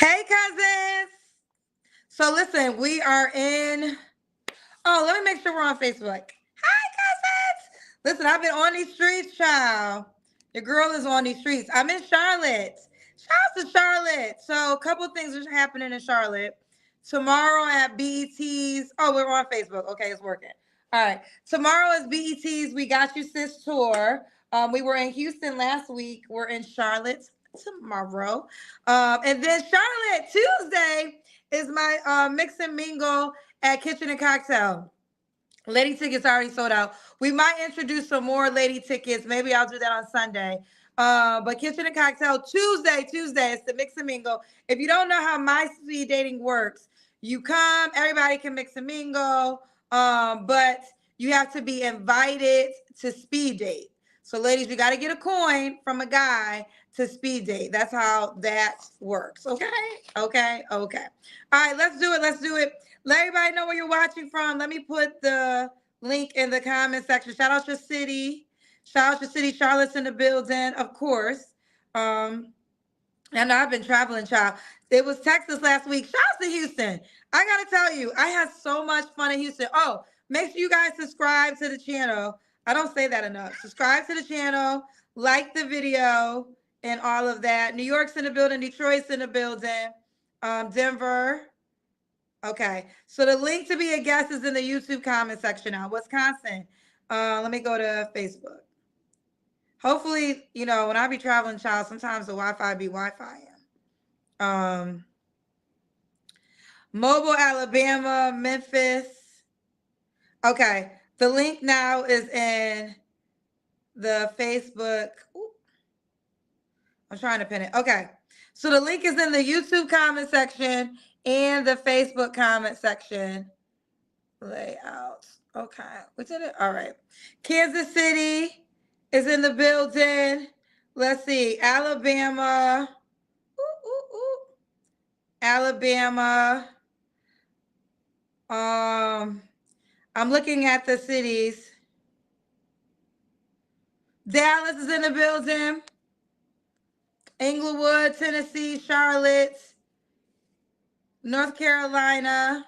Hey, cousins. So listen, we are in. Oh, let me make sure we're on Facebook. Hi, cousins. Listen, I've been on these streets, child. Your girl is on these streets. I'm in Charlotte. Shout out to Charlotte. So a couple of things are happening in Charlotte. Tomorrow at BET's. Oh, we're on Facebook. Okay, it's working. All right. Tomorrow is BET's We Got You Sis tour. We were in Houston last week. We're in Charlotte tomorrow. And then Charlotte Tuesday is my mix and mingle at Kitchen and Cocktail. Lady tickets already sold out. We might introduce some more lady tickets. Maybe I'll do that on Sunday. But Kitchen and Cocktail Tuesday is the mix and mingle. If you don't know how my speed dating works, you come, everybody can mix and mingle, but you have to be invited to speed date. So, ladies, you got to get a coin from a guy to speed date. That's how that works. Okay. All right, let's do it. Let everybody know where you're watching from. Let me put the link in the comment section. Shout out your city. Charlotte's in the building, of course. I know I've been traveling, child. It was Texas last week. Shout out to Houston. I gotta tell you, I had so much fun in Houston. Oh, make sure you guys subscribe to the channel. I don't say that enough. Subscribe to the channel, like the video, and all of that. New York's in the building, Detroit's in the building, Denver. Okay, so the link to be a guest is in the YouTube comment section now. Wisconsin. Let me go to Facebook. Hopefully, when I be traveling, child, sometimes the Wi-Fi be Wi-Fi. Mobile, Alabama, Memphis. Okay, the link now is in the Facebook. Ooh, I'm trying to pin it. Okay, so the link is in the YouTube comment section and the Facebook comment section. Layout. Okay, we did it. All right. Kansas City is in the building. Let's see. Alabama. Alabama. I'm looking at the cities. Dallas is in the building. Englewood, Tennessee, Charlotte, North Carolina,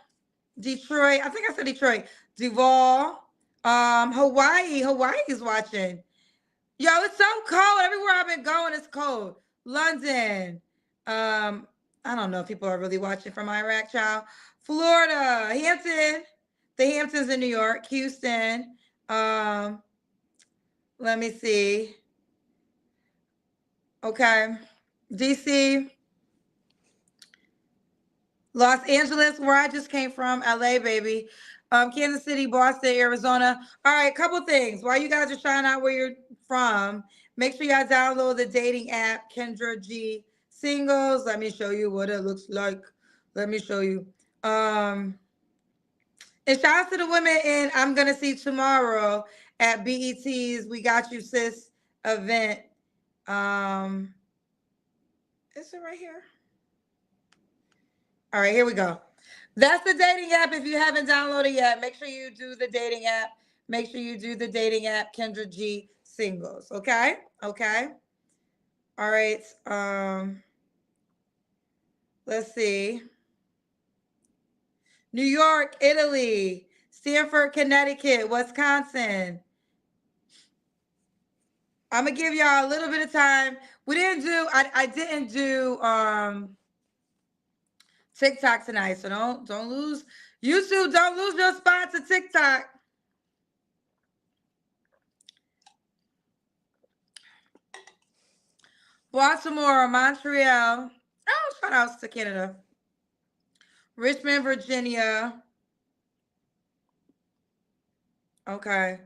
Detroit. I think I said Detroit. Duval. Hawaii. Hawaii is watching. Yo, it's so cold. Everywhere I've been going, it's cold. London. I don't know if people are really watching from Iraq, child. Florida, Hampton. The Hamptons in New York. Houston. Let me see. Okay. DC. Los Angeles, where I just came from. LA, baby. Kansas City, Boston, Arizona. All right, couple things. While you guys are trying out where you're from, make sure you guys download the dating app, Kendra G Singles. Let me show you what it looks like. Let me show you. And shout out to the women in I'm Gonna See Tomorrow at BET's We Got You Sis event. Is it right here? All right, here we go. That's the dating app. If you haven't downloaded yet, make sure you do the dating app. Make sure you do the dating app, Kendra G Singles. Okay? Okay. All right. Let's see. New York, Italy, Stanford, Connecticut, Wisconsin. I'm gonna give y'all a little bit of time. We didn't do, I didn't do TikTok tonight, so don't lose YouTube. Don't lose your spot to TikTok. Baltimore, Montreal. Oh, shout outs to Canada. Richmond, Virginia. Okay.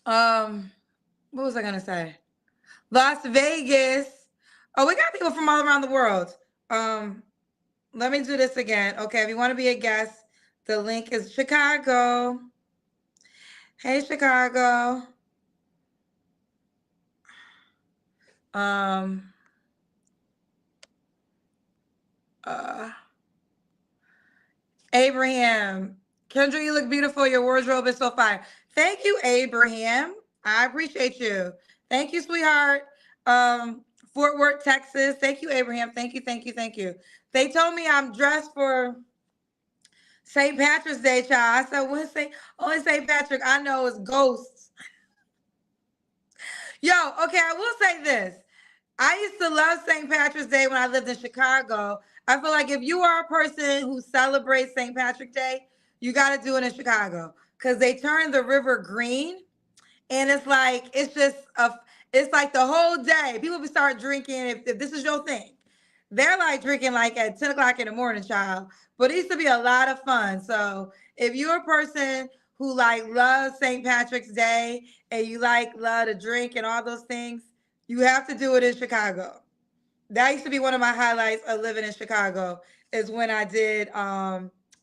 What was I gonna say? Las Vegas. Oh, we got people from all around the world. Let me do this again. Okay, if you want to be a guest, the link is Chicago. Hey, Chicago. Abraham. Kendra, you look beautiful. Your wardrobe is so fire. Thank you, Abraham. I appreciate you. Thank you, sweetheart. Fort Worth, Texas. Thank you, Abraham. Thank you, thank you, thank you. They told me I'm dressed for St. Patrick's Day, child. I said, when's only St. Patrick I know is ghosts. Yo, okay, I will say this. I used to love St. Patrick's Day when I lived in Chicago. I feel like if you are a person who celebrates St. Patrick's Day, you got to do it in Chicago because they turn the river green, and it's like it's like the whole day. People be start drinking if this is your thing. They're like drinking like at 10 o'clock in the morning, child. But it used to be a lot of fun. So if you're a person who like loves St. Patrick's Day and you like love to drink and all those things, you have to do it in Chicago. That used to be one of my highlights of living in Chicago is when I did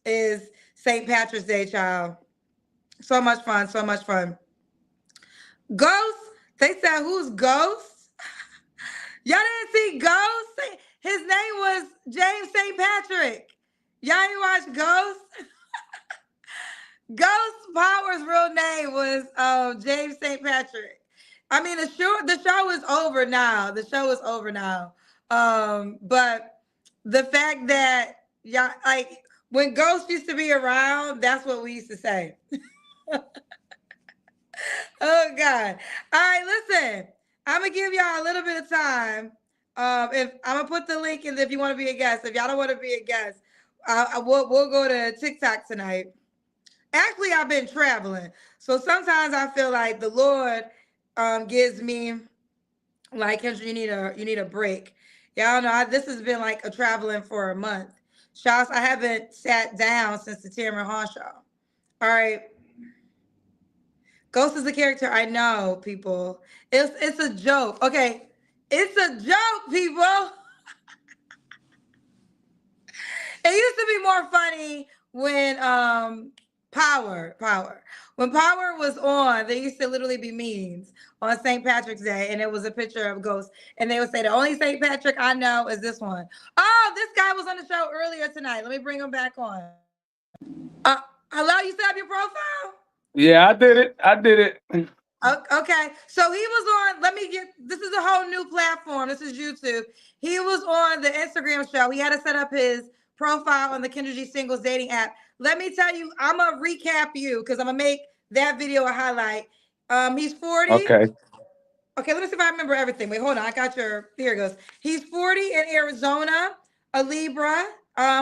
is St. Patrick's Day, child. So much fun, so much fun. Ghost, they said who's Ghost? Y'all didn't see Ghost? His name was James St. Patrick. Y'all didn't watch Ghost? Ghost Power's real name was James St. Patrick. I mean, the show is over now. The show is over now. But the fact that y'all like when Ghost used to be around, that's what we used to say. Oh God. All right, listen. I'm gonna give y'all a little bit of time. If I'm gonna put the link in if you want to be a guest. If y'all don't want to be a guest, we'll go to TikTok tonight. Actually, I've been traveling, so sometimes I feel like the Lord gives me like, Kendra, you need a break. Y'all know this has been like a traveling for a month. Shouts, I haven't sat down since the Tamara Hall show. All right. Ghost is a character. I know, people. It's a joke. Okay. It's a joke, people. It used to be more funny when Power. When Power was on, there used to literally be memes on St. Patrick's Day, and it was a picture of Ghost. And they would say, the only St. Patrick I know is this one. Oh, this guy was on the show earlier tonight. Let me bring him back on. Hello, you set up your profile? Yeah, I did it. I did it. Okay, so he was on. This is a whole new platform. This is YouTube. He was on the Instagram show. He had to set up his profile on the Kendra G Singles dating app. Let me tell you, I'm gonna recap you because I'm gonna make that video a highlight. He's 40. Okay. Okay, let me see if I remember everything. Wait, hold on. I got here it goes. He's 40 in Arizona, a Libra,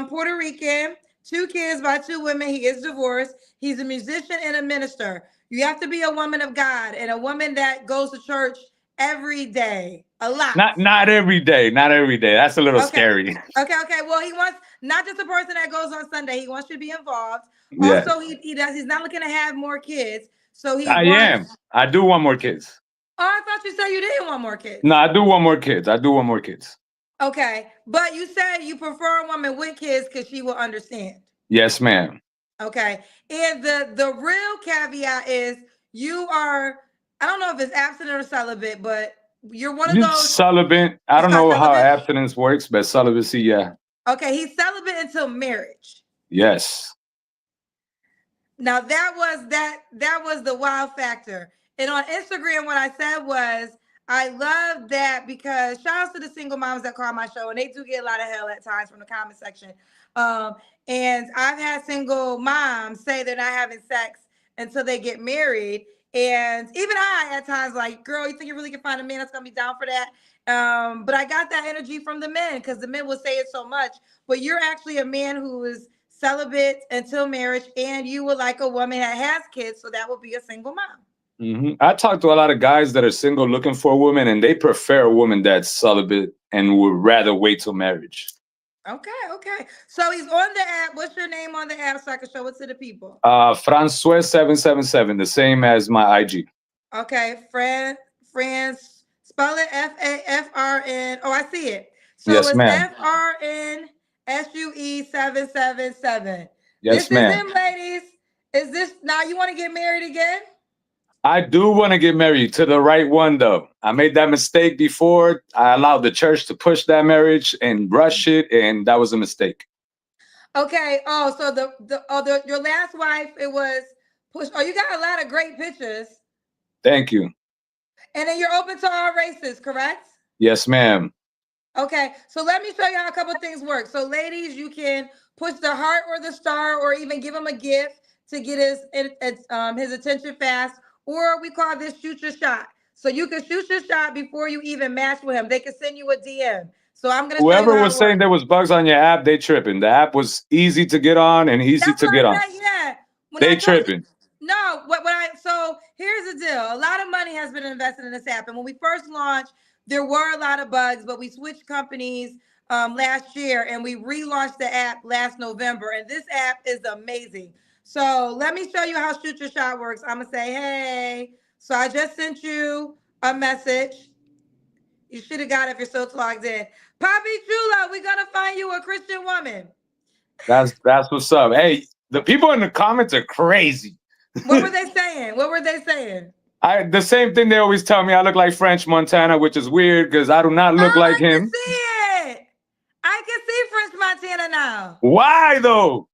Puerto Rican, 2 kids by 2 women. He is divorced. He's a musician and a minister. You have to be a woman of God and a woman that goes to church every day, a lot. Not every day. Not every day. That's a little Okay. scary. Okay. Well, he wants not just a person that goes on Sunday. He wants you to be involved. Yeah. Also, he does. He's not looking to have more kids. So he I wants. am. I do want more kids. Oh, I thought you said you didn't want more kids. No, I do want more kids. I do want more kids. Okay, but you said you prefer a woman with kids because she will understand. Yes, ma'am. Okay, and the real caveat is you are. I don't know if it's abstinent or celibate, but you're one of You those. celibate. I It's don't called know how celibate. abstinence works, but celibacy, yeah. Okay, he's celibate until marriage. Yes. Now that was the wild factor. And on Instagram, what I said was I love that because shout out to the single moms that call my show, and they do get a lot of hell at times from the comment section. Um, and I've had single moms say they're not having sex until they get married. And even I at times like, girl, you think you really can find a man that's gonna be down for that? But I got that energy from the men because the men will say it so much. But you're actually a man who is celibate until marriage, and you would like a woman that has kids, so that would be a single mom. I talk to a lot of guys that are single looking for a woman, and they prefer a woman that's celibate and would rather wait till marriage. Okay. So he's on the app. What's your name on the app so I can show it to the people? Francois777, the same as my IG. Okay, France, spell it FAFRN. Oh, I see it. So Yes, it's ma'am. FRNSUE777. Yes, This is ma'am. him, ladies. Is this now you want to get married again? I do want to get married to the right one, though. I made that mistake before. I allowed the church to push that marriage and rush it, and that was a mistake. Okay. Oh, so your last wife, it was push. Oh, you got a lot of great pictures. Thank you. And then you're open to all races, correct? Yes, ma'am. Okay, so let me show you how a couple things work. So, ladies, you can push the heart or the star, or even give him a gift to get his attention fast. Or we call this shoot your shot. So you can shoot your shot before you even match with him. They can send you a DM. So I'm gonna show you Whoever how was it saying works. there was bugs on your app, they tripping. The app was easy to get on and easy That's to what get I on. said. Yeah. When I They told you, tripping. no. What I so here's the deal. A lot of money has been invested in this app, and when we first launched, there were a lot of bugs, but we switched companies last year, and we relaunched the app last November. And this app is amazing. So let me show you how Shoot Your Shot works. I'm gonna say, hey. So I just sent you a message. You should have got it if you're still logged in. Poppy Chula, we're gonna find you a Christian woman. That's what's up. Hey, the people in the comments are crazy. What were they saying? What were they saying? The same thing they always tell me. I look like French Montana, which is weird because I do not look Oh, like I can him. see it. I can see French Montana now. Why though?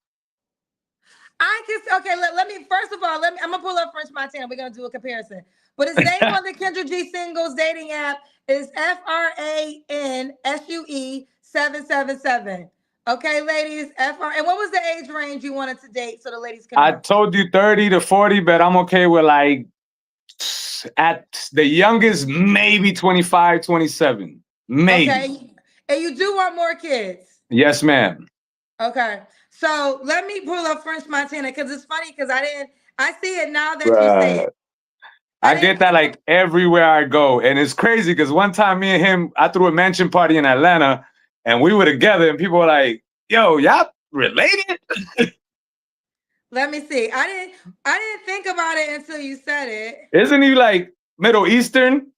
I can see, okay, let me first of all, I'm gonna pull up French Montana. We're gonna do a comparison. But his name on the Kendra G singles dating app is FRANSUE 777. Okay, ladies, FR. And what was the age range you wanted to date so the ladies can I know? told you 30 to 40, but I'm okay with like at the youngest, maybe 25, 27. Maybe. Okay. And you do want more kids. Yes, ma'am. Okay. So let me pull up French Montana because it's funny because I see it now that you say Bruh. it. I I get didn't that like everywhere I go. And it's crazy because one time me and him, I threw a mansion party in Atlanta and we were together and people were like, yo, y'all related? let me see. I didn't think about it until you said it. Isn't he like Middle Eastern?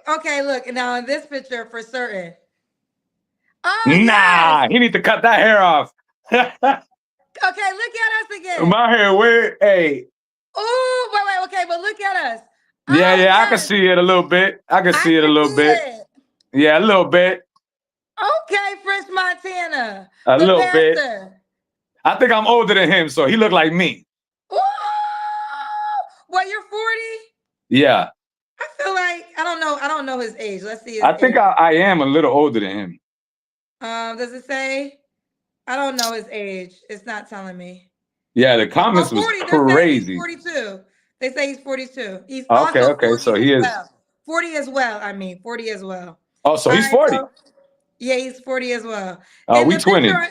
Okay, look, now in this picture for certain. Oh yes. Nah, he need to cut that hair off. Okay, look at us again. My hair, where? Hey, Oh, wait, okay, but look at us. yeah, Oh yeah, I can yes, see it a little bit. I can I see it a can little see bit. it. Yeah, a little bit. Okay, French Montana, A the little bit. pastor. I think I'm older than him, so he look like me. Ooh, well, you're 40. Yeah, I feel like I don't know his age. Let's see his I think age. I am a little older than him. Does it say? I don't know his age. It's not telling me. Yeah, the Oh, comments was 40. They're saying he's crazy. 42. They say he's 42. He's Okay, also okay, 40 so as he is. well. 40 as well. I mean, 40 as well. Oh, so All he's right, 40. so yeah, he's 40 as well. Oh, And we the picture, twinning.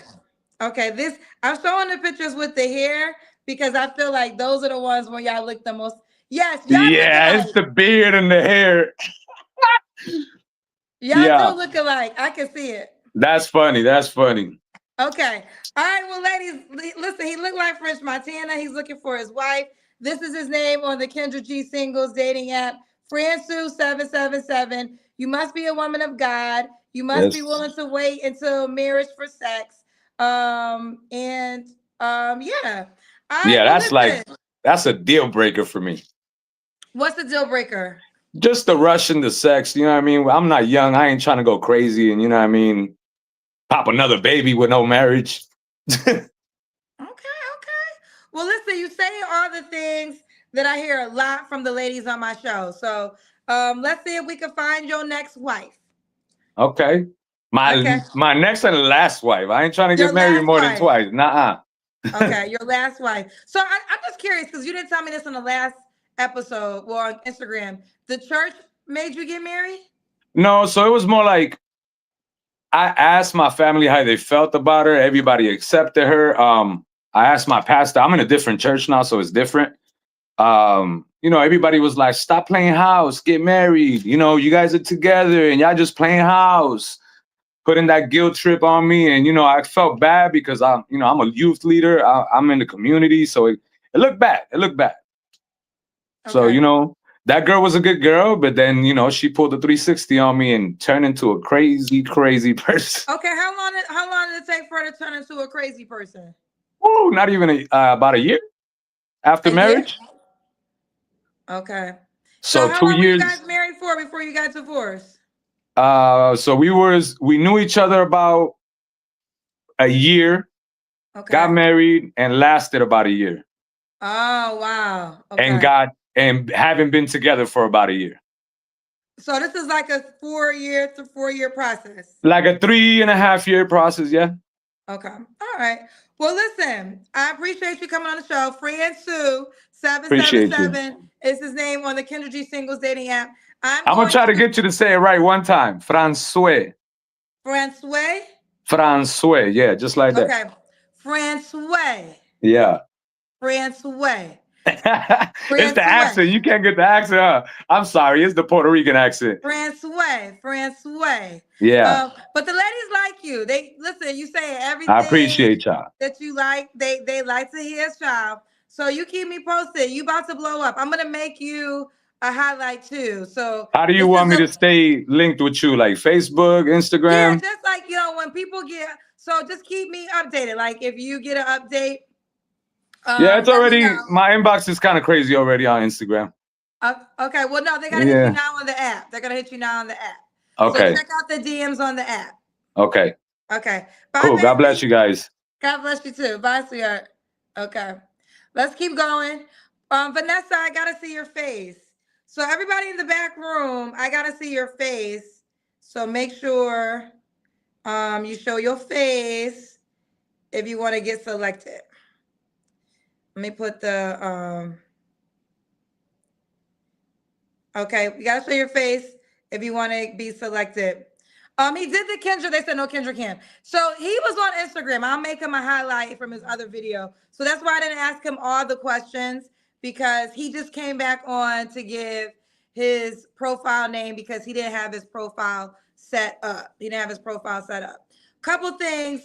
okay, this I'm showing the pictures with the hair because I feel like those are the ones where y'all look the most. Yes, y'all look Yeah, it's alike. the beard and the hair. Y'all do Yeah, look alike. I can see it. that's funny. That's funny. Okay. All right. Well, ladies, listen, he looked like French Montana. He's looking for his wife. This is his name on the Kendra G singles dating app, Fransu777. You must be a woman of God. You must be Yes. willing to wait until marriage for sex. And yeah. All right. Yeah, Well, that's listen, that's a deal breaker for me. what's the deal breaker? Just the rush into sex, you know what I mean? I'm not young. I ain't trying to go crazy and you know what I mean, pop another baby with no marriage. Okay. Okay. Well, listen, you say all the things that I hear a lot from the ladies on my show. So let's see if we can find your next wife. Okay. Okay. My next and last wife. I ain't trying to get Your married last more than wife. twice. Nuh-uh. Okay, your last wife. So I'm just curious because you didn't tell me this in the last episode, well, on Instagram. The church made you get married? No, so it was more like I asked my family how they felt about her. Everybody accepted her. I asked my pastor. I'm in a different church now, so it's different. You know, everybody was like, "Stop playing house, get married." You know, you guys are together and y'all just playing house, putting that guilt trip on me. And you know, I felt bad because I'm a youth leader. I'm in the community, so it looked bad. It looked bad. So you Okay. know, that girl was a good girl, but then you know, she pulled a 360 on me and turned into a crazy, crazy person. Okay, how long did it take for her to turn into a crazy person? Woo, not even about a year after A year? marriage. Okay. So So how two long were you guys years. married for before you got divorced? So we knew each other about a year, got Okay. married, and lasted about a year, Oh wow. and Okay. got and haven't been together for about a year. So this is like a 4 year process. Like a 3.5 year process. Yeah. Okay. All right. Well, listen, I appreciate you coming on the show. Fran Sue Appreciate you. 777 is his name on the Kendra G Singles dating app. I'm I'm gonna going try to to get you to say it right one time. François. Francois. François. Yeah, just like that. Okay. Francois. Yeah. Francois. It's the Francois. accent. You can't get the accent. I'm sorry. It's the Puerto Rican accent. Francois. Yeah. But the ladies like you. They listen. You say I everything appreciate y'all. that you like. They like to hear, child. So you keep me posted. You about to blow up. I'm gonna make you a highlight too. So How do you this is want me a to stay linked with you? Like Facebook, yeah, Instagram? just like when people get so just keep me updated. Like if you get an update, Yeah, it's let me already, know. my inbox is kind of crazy already on Instagram. Okay, well, no, they gotta hit you Yeah. now on the app. They're gonna hit you now on the app. So Okay. check out the DMs on the app. Okay. Okay. Bye, Cool. God bless baby. you guys. God bless you too. Bye, sweetheart. Okay. Let's keep going. Vanessa, I gotta see your face. So everybody in the back room, I gotta see your face. So make sure you show your face if you want to get selected. Let me put the okay, you gotta show your face if you want to be selected. He did the Kendra. They said no, Kendra can. So he was on Instagram. I'll make him a highlight from his other video. So that's why I didn't ask him all the questions because he just came back on to give his profile name because he didn't have his profile set up. He didn't have his profile set up. Couple things.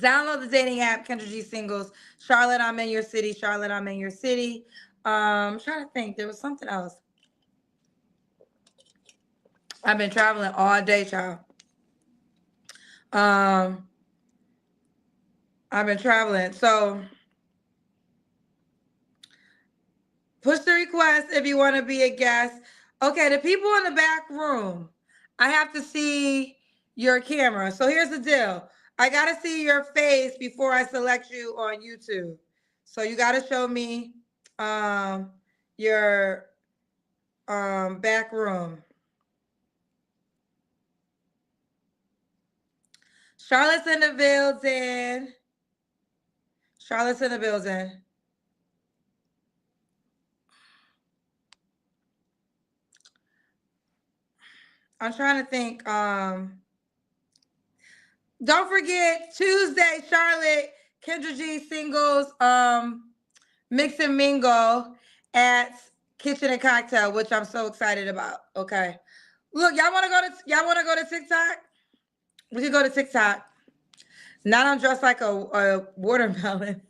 Download the dating app, Kendra G Singles. Charlotte, I'm in your city. Charlotte, I'm in your city. I'm trying to think. There was something else. I've been traveling all day, child. Um, I've been traveling. So push the request if you want to be a guest. Okay, the people in the back room, I have to see your camera. So here's the deal. I gotta see your face before I select you on YouTube. So you gotta show me your back room. Charlotte's in the building. Charlotte's in the building. I'm trying to think. Don't forget Tuesday, Charlotte, Kendra G Singles, Mix and Mingle at Kitchen and Cocktail, which I'm so excited about. Okay. Look, y'all wanna go to TikTok? We can go to TikTok. Not I'm dressed like a watermelon.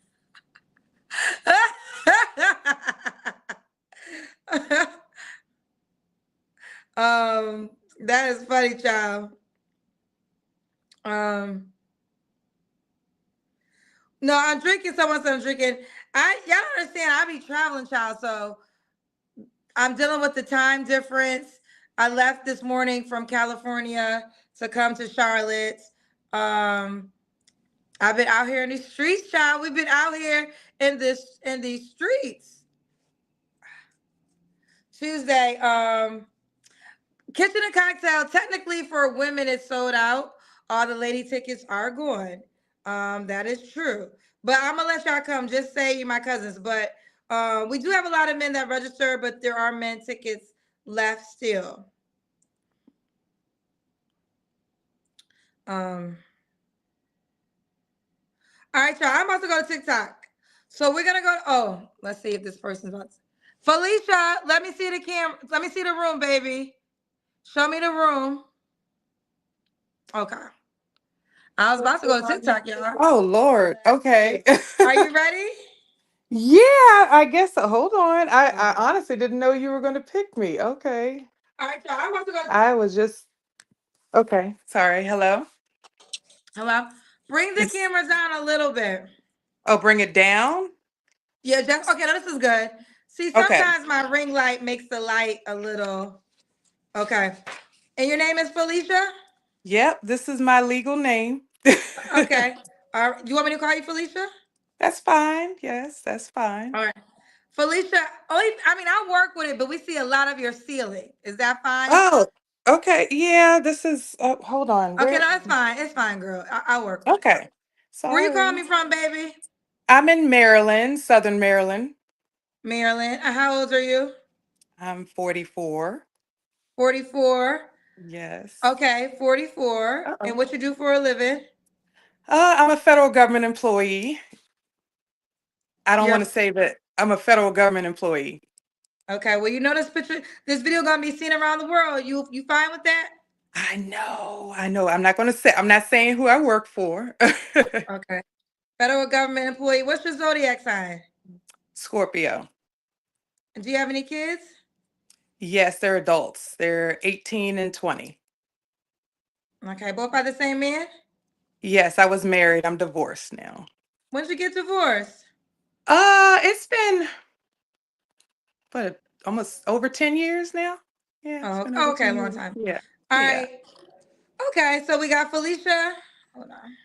um, that is funny, child. Um, no, I'm drinking. Someone said I'm drinking. Y'all don't understand. I be traveling, child. So I'm dealing with the time difference. I left this morning from California to come to Charlotte. Um, I've been out here in these streets, child. We've been out here in these streets. Tuesday, Kitchen and Cocktail. Technically, for women, it's sold out. All the lady tickets are gone. That is true. But I'm gonna let y'all come. Just say you're my cousins. But we do have a lot of men that register, but there are men tickets left still. Um, all right, y'all. I'm about to go to TikTok. So we're gonna go. Oh, let's see if this person's about to. Felicia, let me see the camera. Let me see the room, baby. Show me the room. Okay. I was about to go to TikTok, y'all. Oh Lord. Okay. Are you ready? Yeah, I guess so. Hold on. I honestly didn't know you were going to pick me. Okay. All right, y'all. I'm about to go. I was just okay. Sorry. Hello. Hello. Bring the It's camera down a little bit. oh, bring it down. Yeah, just okay. This is good. See, Okay. sometimes my ring light makes the light a little. Okay. And your name is Felicia? Yep. This is my legal name. Okay. All right. You want me to call you Felicia? That's fine. Yes, that's fine. All right. Felicia, only I mean I work with it, but we see a lot of your ceiling. Is that fine? Oh, okay. Yeah, this is hold on. Okay, Where no, it's fine. It's fine, girl. I'll work with it. okay. Where you calling Sorry. me from, baby? I'm in Maryland, Southern Maryland. Maryland. How old are you? I'm 44. 44. Yes. Okay, 44. And Uh-oh. what you do for a living? I'm a federal government employee. I don't want You're to say that I'm a federal government employee. okay. Well, you know this picture, this video gonna be seen around the world. You fine with that? I know. I know. I'm not saying who I work for. Okay. Federal government employee. What's your zodiac sign? Scorpio. And do you have any kids? Yes, they're adults. They're 18 and 20. Okay, both by the same man? Yes, I was married. I'm divorced now. When did you get divorced? It's been what almost over 10 years now. Yeah, it's Oh, been over okay, 10 long years. time. Yeah. All Yeah. right. Okay, so we got Felicia. Hold on.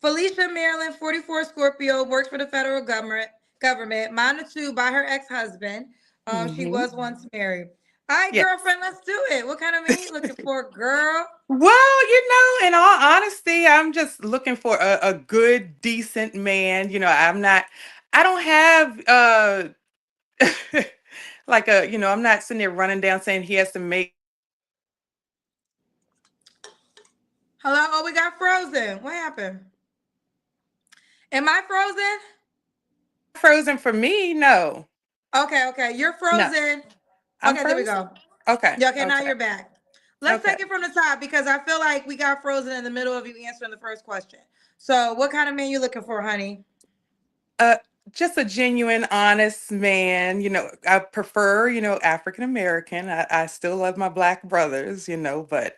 Felicia Maryland, 44, Scorpio, works for the federal government, monitored by her ex-husband. She Hmm. was once married. All right, Yes. girlfriend, let's do it. What kind of man you looking for, girl? Well, in all honesty, I'm just looking for a good, decent man. I don't have like I'm not sitting there running down saying he has to make Hello? Oh, we got frozen. What happened? Am I frozen? frozen for me. No. Okay, okay. You're No. frozen. I'm Okay, there we frozen. go. Okay. Yeah, okay, now Okay. you're back. Let's Okay. take it from the top because I feel like we got frozen in the middle of you answering the first question. So, what kind of man you looking for, honey? Uh, just a genuine, honest man. I prefer, African American. I still love my black brothers, but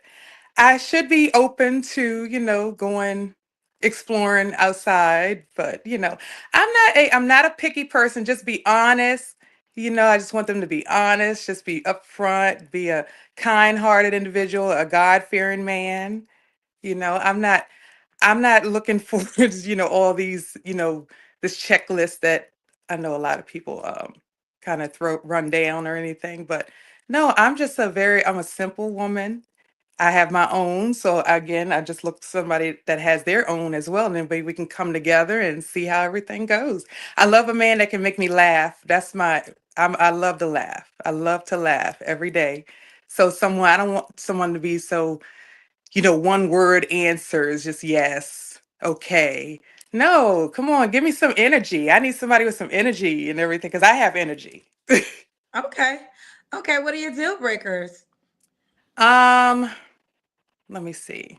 I should be open to, going exploring outside. But, I'm not a picky person. Just be honest. I just want them to be honest, just be upfront, be a kind-hearted individual, a God-fearing man. I'm not looking for all these this checklist that I know a lot of people kind of throw run down or anything, but no, I'm a simple woman. I have my own, so again I just look for somebody that has their own as well, and then maybe we can come together and see how everything goes. I love a man that can make me laugh. I love to laugh. I love to laugh every day. So I don't want someone to be so one word answers, just yes, okay. No, come on, give me some energy. I need somebody with some energy and everything because I have energy. Okay. Okay, what are your deal breakers? um, Let me see.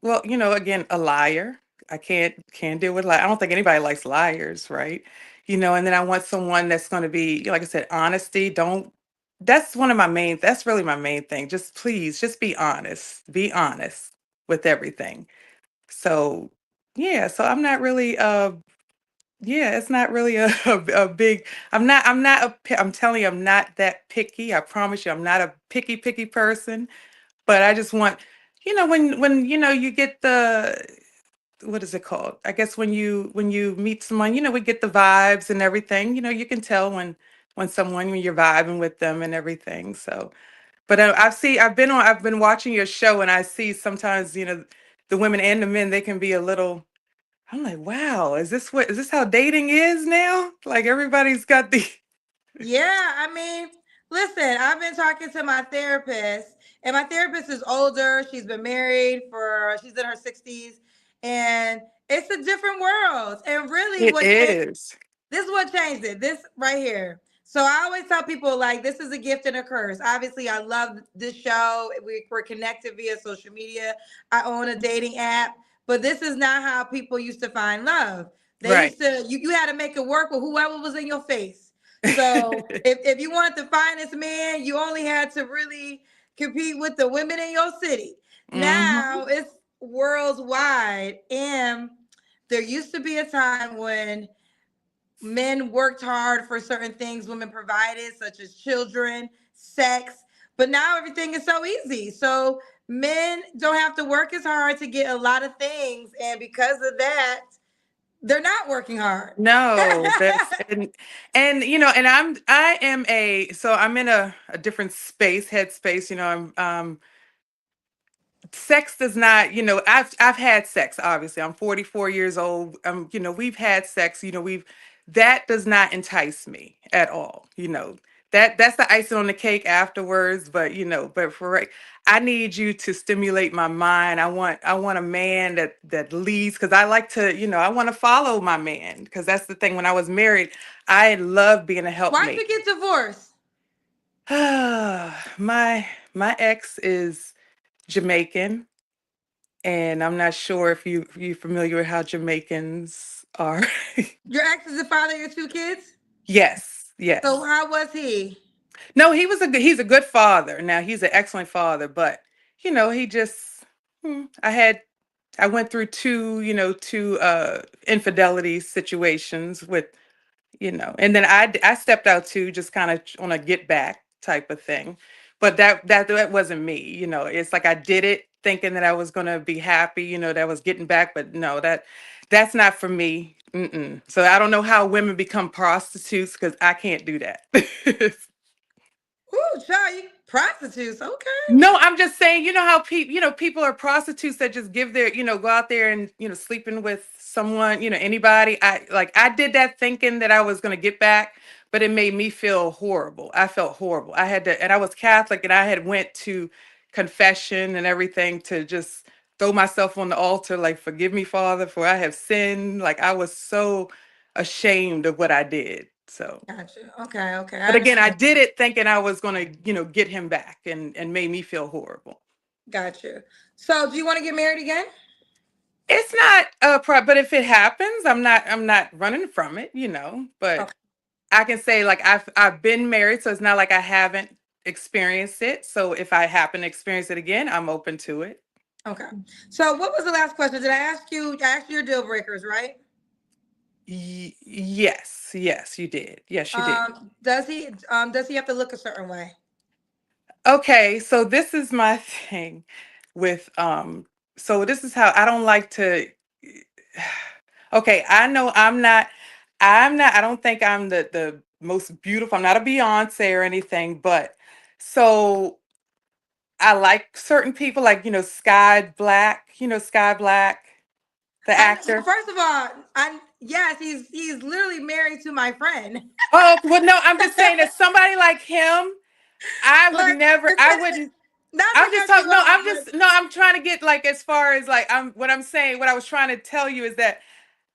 Well, again, a liar. I can't deal with I don't think anybody likes liars, right? And then I want someone that's going to be, like I said, honesty. Don't that's really my main thing. Just please, just be honest. Be honest with everything. So, yeah, so I'm not really yeah, it's not really a big I'm telling you I'm not that picky. I promise you I'm not a picky person, but I just want when you get the what is it called? I guess when you meet someone, we get the vibes and everything. You can tell when you're vibing with them and everything. So, but I've been watching your show and I see sometimes, the women and the men, they can be a little I'm like, wow, is this how dating is now? Like everybody's got the Yeah, I mean, listen, I've been talking to my therapist, and my therapist is older. She's been married she's in her 60s, and it's a different world. And really, it is. this is what changed it. This right here. So I always tell people like this is a gift and a curse. Obviously, I love this show. We're connected via social media. I own a dating app, but this is not how people used to find love. They Right. used to you had to make it work with whoever was in your face. So if you wanted to find this man, you only had to really compete with the women in your city. Hmm. Now it's worldwide, and there used to be a time when men worked hard for certain things women provided, such as children, sex. But now everything is so easy. So men don't have to work as hard to get a lot of things. And because of that, They're not working hard. No, that's and I am so I'm in a different space, headspace. I'm sex does not, I've had sex, obviously. I'm 44 years old. We've had sex, we've that does not entice me at all. That's the icing on the cake afterwards, but for right, I need you to stimulate my mind. I want a man that leads, because I like to, I want to follow my man, because that's the thing. When I was married, I love being a Why'd helpmate. you get divorced? My ex is Jamaican, and I'm not sure if you're familiar with how Jamaicans are. Your ex is the father of your two kids? Yes, So yes. how was he? No, he's a good father. Now he's an excellent father, but he just I went through two infidelity situations with, and then I stepped out too, just kind of on a get back type of thing. But that wasn't me. It's like I did it thinking that I was going to be happy, that I was getting back, but no, that's not for me. Mm-mm. So I don't know how women become prostitutes, because I can't do that. Ooh, child, you prostitutes. Okay. No, I'm just saying, how people are prostitutes that just give their, go out there and, sleeping with someone, anybody. I did that thinking that I was going to get back, but it made me feel horrible. I felt horrible. I had to, and I was Catholic, and I had went to confession and everything to just throw myself on the altar, like, forgive me, Father, for I have sinned. Like, I was so ashamed of what I did. So. Gotcha. Okay, okay. I But again, I understand. did it thinking I was going to, get him back, and made me feel horrible. Gotcha. So do you want to get married again? It's not but if it happens, I'm not running from it, but Okay. I can say, like, I've been married, so it's not like I haven't experienced it. So if I happen to experience it again, I'm open to it. Okay. So what was the last question? Did I ask you? I asked you your deal breakers, right? Yes, yes, you did. Yes, you did. Does he have to look a certain way? Okay, so this is my thing with so this is how I don't like to okay, I know I don't think I'm the most beautiful. I'm not a Beyonce or anything, but so I like certain people, like, Sky Black, the Well, actor. first of all, I yes, he's literally married to my friend. Oh, well, no, I'm just saying that somebody like him, Like, I wouldn't. not to I'm just cut you talking. No, off, but I'm trying to get, like, as far as, like, what I'm saying, what I was trying to tell you is that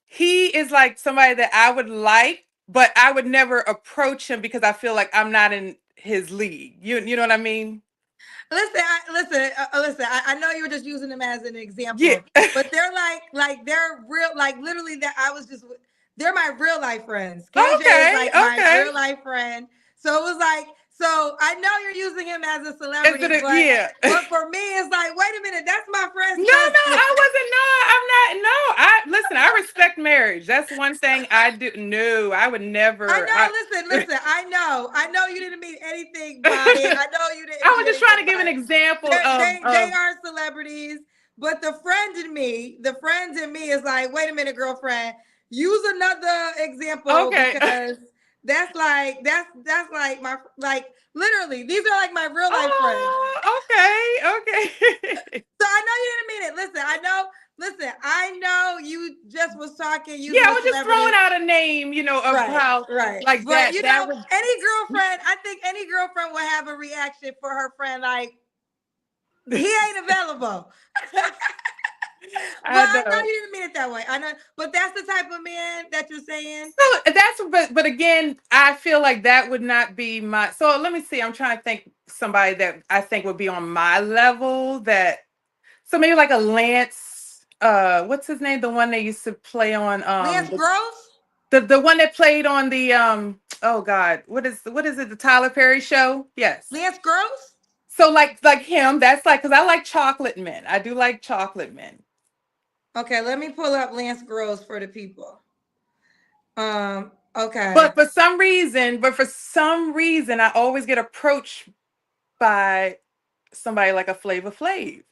he is like somebody that I would like, but I would never approach him because I feel like I'm not in his league. You know what I mean? listen. I know you were just using them as an Yeah. example, but they're they're real, like literally. That I was just, they're my real life friends. KJ is Okay. like my Okay. real life friend. So it was like, so I know you're using him as a Is it celebrity, but yeah. for me, it's like, wait a minute, that's my No, friend's no, cousin. I wasn't. No, I'm not. No, I listen. I respect marriage. That's one thing I do. No, I would I never. know. Listen. I know you didn't mean anything by it. I know you didn't I mean was just trying anything to give by an it. example They of. are celebrities, but the friends in me is like, wait a minute, girlfriend, use another example, Okay. because that's like my, like, literally, these are like my real life friends. Oh, okay. Okay. So I know you didn't mean it. Listen, I know. Listen, I know you just was talking Yeah, using I a was just throwing celebrity. out a name, of Right, how, right. like, But that was. any girlfriend, I think any girlfriend would have a reaction for her friend, like, he ain't available. But I I know know. you didn't mean it that way. I know, but that's the type of man that you're saying. So but again, I feel like that would not be my. So let me see. I'm trying to think somebody that I think would be on my level. So maybe like a Lance. What's his name? The one that used to play on Lance Gross? the one that played on the oh God, what is it? The Tyler Perry show? Yes. Lance Gross? So like him. That's like, because I like chocolate men. I do like chocolate men. Okay, let me pull up Lance Gross for the people. Okay. But for some reason, I always get approached by somebody like a Flavor Flav.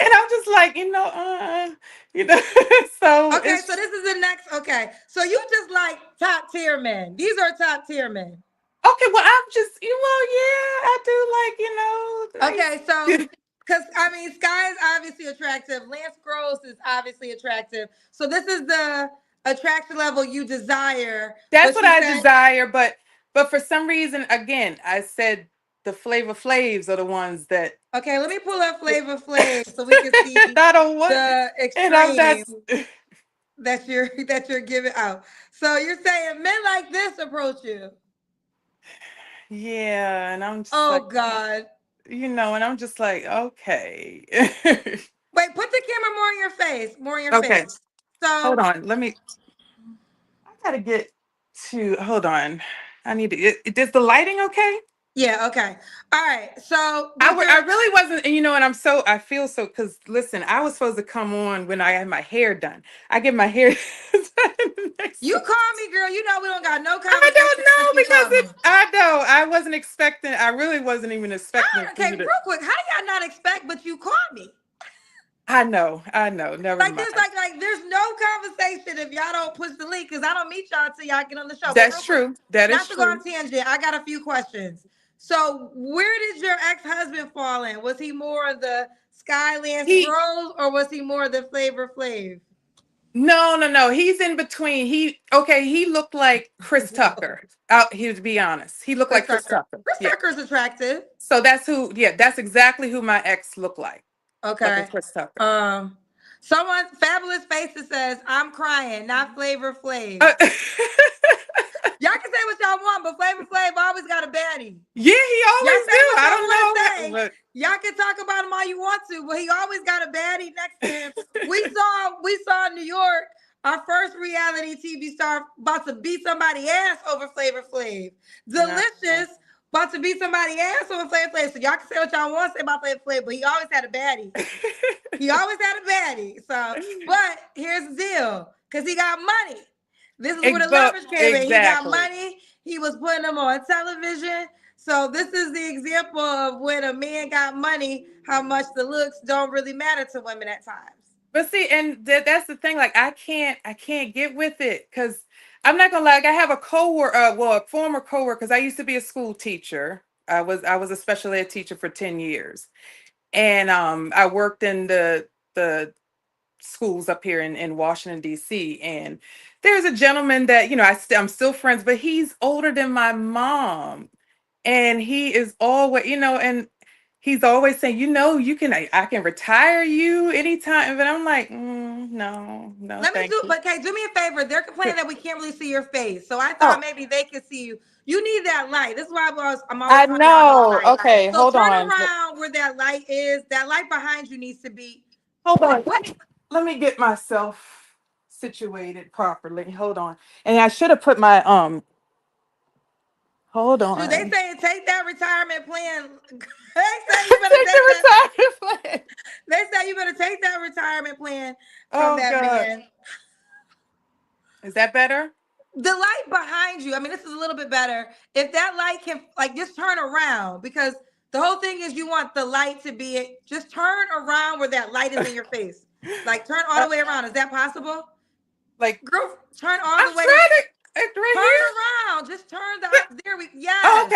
And I'm just like, you know, so Okay, so it's this is the next. Okay, so you just like top tier men. These are top tier men. okay. Well, I'm just, well, yeah, I do like, Okay, so nice. because I mean, Sky is obviously attractive. Lance Gross is obviously attractive. So this is the attraction level you desire. That's But what you I said, desire, but for some reason, again, I said the Flavor Flavs are the ones that okay, let me pull up Flavor Flav so we can see I don't want, the and I'm extreme that's that you're giving out. So you're saying men like this approach you. yeah, and I'm just like, Oh God. and I'm just like, okay. Wait, put the camera more in your face. More in your Okay, face. hold So on. I gotta get hold on. I need to, is the lighting okay? yeah, okay. All right. So with I your really wasn't, and and I feel so, because listen, I was supposed to come on when I had my hair done. I get my hair done next you week. call me, girl. You know we don't got no I don't conversation unless know you because call me. I know I wasn't expecting, I really wasn't even expecting for Okay, you real to, quick. How do y'all not expect but you call me? I know, never Like there's mind. there's no conversation if y'all don't push the link because I don't meet y'all until y'all get on the show. But That's real quick, true. That is not to go true. on tangent, I got a few questions. So where did your ex-husband fall in? Was he more of the Skylance He Bros or was he more of the Flavor Flav? No, no, no. He's in between. He looked like Chris Tucker. Out here, to be honest, he looked Chris like Chris Tucker. Tucker. Chris Yeah. Tucker's attractive. So that's who. Yeah, that's exactly who my ex looked like a Okay. Chris Tucker. Um, Someone fabulous faces says, I'm crying, not Flavor Flav. Uh, Y'all can say what y'all want, but Flavor Flav always got a baddie. yeah, he Y'all always say do. what I y'all don't want to know, say. Y'all can talk about him all you want to, but he always got a baddie next to him. We saw in New York our first reality TV star about to beat somebody ass over Flavor Flav. no. Delicious about to beat somebody ass over Flavor Flav. So y'all can say what y'all want to say about Flavor Flav, but he always had a baddie. He always had a baddie. So, but here's the deal, because he got money. This is where the leverage came in. He got Exactly. money. He was putting them on television. So this is the example of when a man got money, how much the looks don't really matter to women at times. But see, and that's the thing. Like, I can't get with it, because I'm not gonna lie. Like, I have a coworker, a former coworker, because I used to be a school teacher. I was a special ed teacher for 10 years, and I worked in the schools up here in Washington D.C. And there's a gentleman that I'm still friends, but he's older than my mom, and he is always, and he's always saying, you can, I can retire you anytime. But I'm like, no, no, Let me thank do, you. but okay, do me a favor. They're complaining that we can't really see your face. So I thought Oh, maybe they could see you. You need that light. This is why I'm always I talking about this know. light. Okay, So hold turn on. around where that light is. That light behind you needs to be. Hold on. Let me get myself situated properly. Hold on. And I should have put my hold Should they on. say take that retirement plan? They say you better Take take that. the retirement plan. They say you better take that retirement plan from Oh that God. man. Is that better? The light behind you, I mean, this is a little bit better. If that light can just turn around, because the whole thing is you want the light to be just turn around where that light is in your face. Like turn all Uh, the way around. Is that possible? like, Girl, turn all I'm the way. trying to right Turn here. around. Just turn the there we Oh, yes.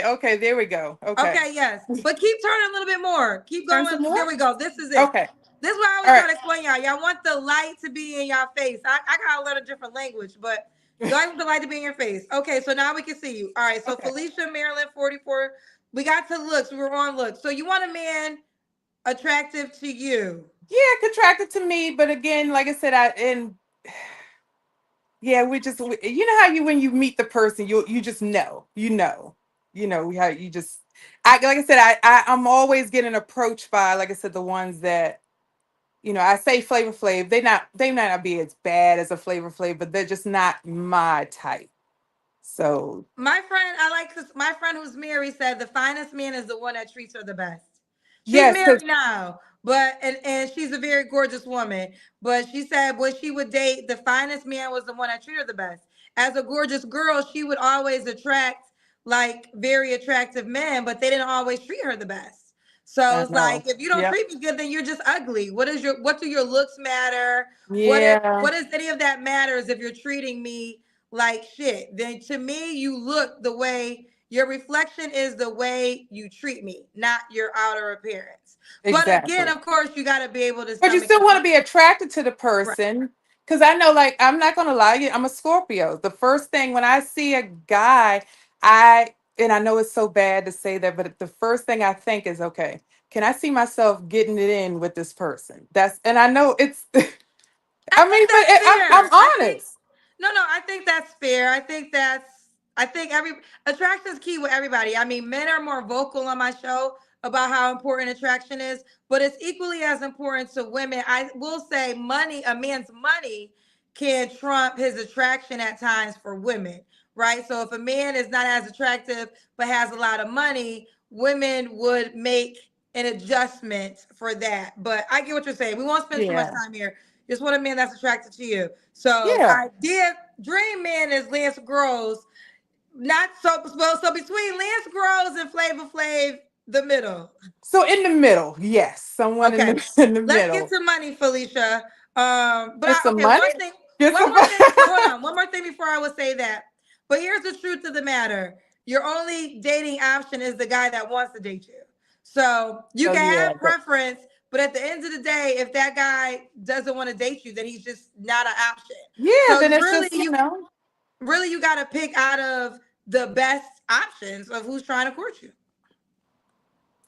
okay. There we go. Okay. Okay, yes. But keep turning a little bit more. Keep Turn going. some more. There we go. This is it. Okay. This is what I All always try right. to explain y'all. Y'all want the light to be in your face. I got a little different language, but you always want the light to be in your face. Okay, so now we can see you. All right, so Okay. Felicia, Maryland, 44. We got to looks. We were on looks. So you want a man attractive to you. Yeah, contracted to me, but again, like I said, yeah, you know how when you meet the person, you just how you just, like I said, I'm always getting approached by, like I said, the ones that, I say Flavor Flav, they might not be as bad as a Flavor Flav, but they're just not my type. So My friend, I like this. My friend who's married said the finest man is the one that treats her the best. She's yes, married now, but and she's a very gorgeous woman. But she said when she would date, the finest man was the one that treated her the best. As a gorgeous girl, she would always attract very attractive men, but they didn't always treat her the best. So I it's like know. if you don't Yep. treat me good, then you're just ugly. What do your looks matter? Yeah. What does any of that matters if you're treating me like shit? Then to me, you look the way your reflection is the way you treat me, not your outer appearance. But again, Exactly. of course, you got to be able to But you stomach still the want to be bullshit. attracted to the Right. person. Because I know, like, I'm not going to lie, I'm a Scorpio. The first thing when I see a guy, and I know it's so bad to say that, but the first thing I think is, okay, can I see myself getting it in with this person? And I know it's, I I think mean, but that's I'm fair. I think honest. no, no, I think that's fair. I think every attraction is key with everybody. I mean, men are more vocal on my show about how important attraction is, but it's equally as important to women. I will say money, a man's money can trump his attraction at times for women, right? So if a man is not as attractive but has a lot of money, women would make an adjustment for that. But I get what you're saying. We won't spend too much Yeah. time here. Just want a man that's attracted to you. So Yeah. idea dream man is Lance Gross. Not so well. So between Lance Gross and Flavor Flav, the middle. So in the middle, yes, someone in Okay. the in the Let's get middle. to money, Felicia. Get some Okay, money. Get one some. more thing. Hold on, one more thing before I would say that. But here's the truth of the matter: your only dating option is the guy that wants to date you. So you So can yeah, have preference, but at the end of the day, if that guy doesn't want to date you, then he's just not an option. yeah. So Then it's just, you know. really you got to pick out of the best options of who's trying to court you.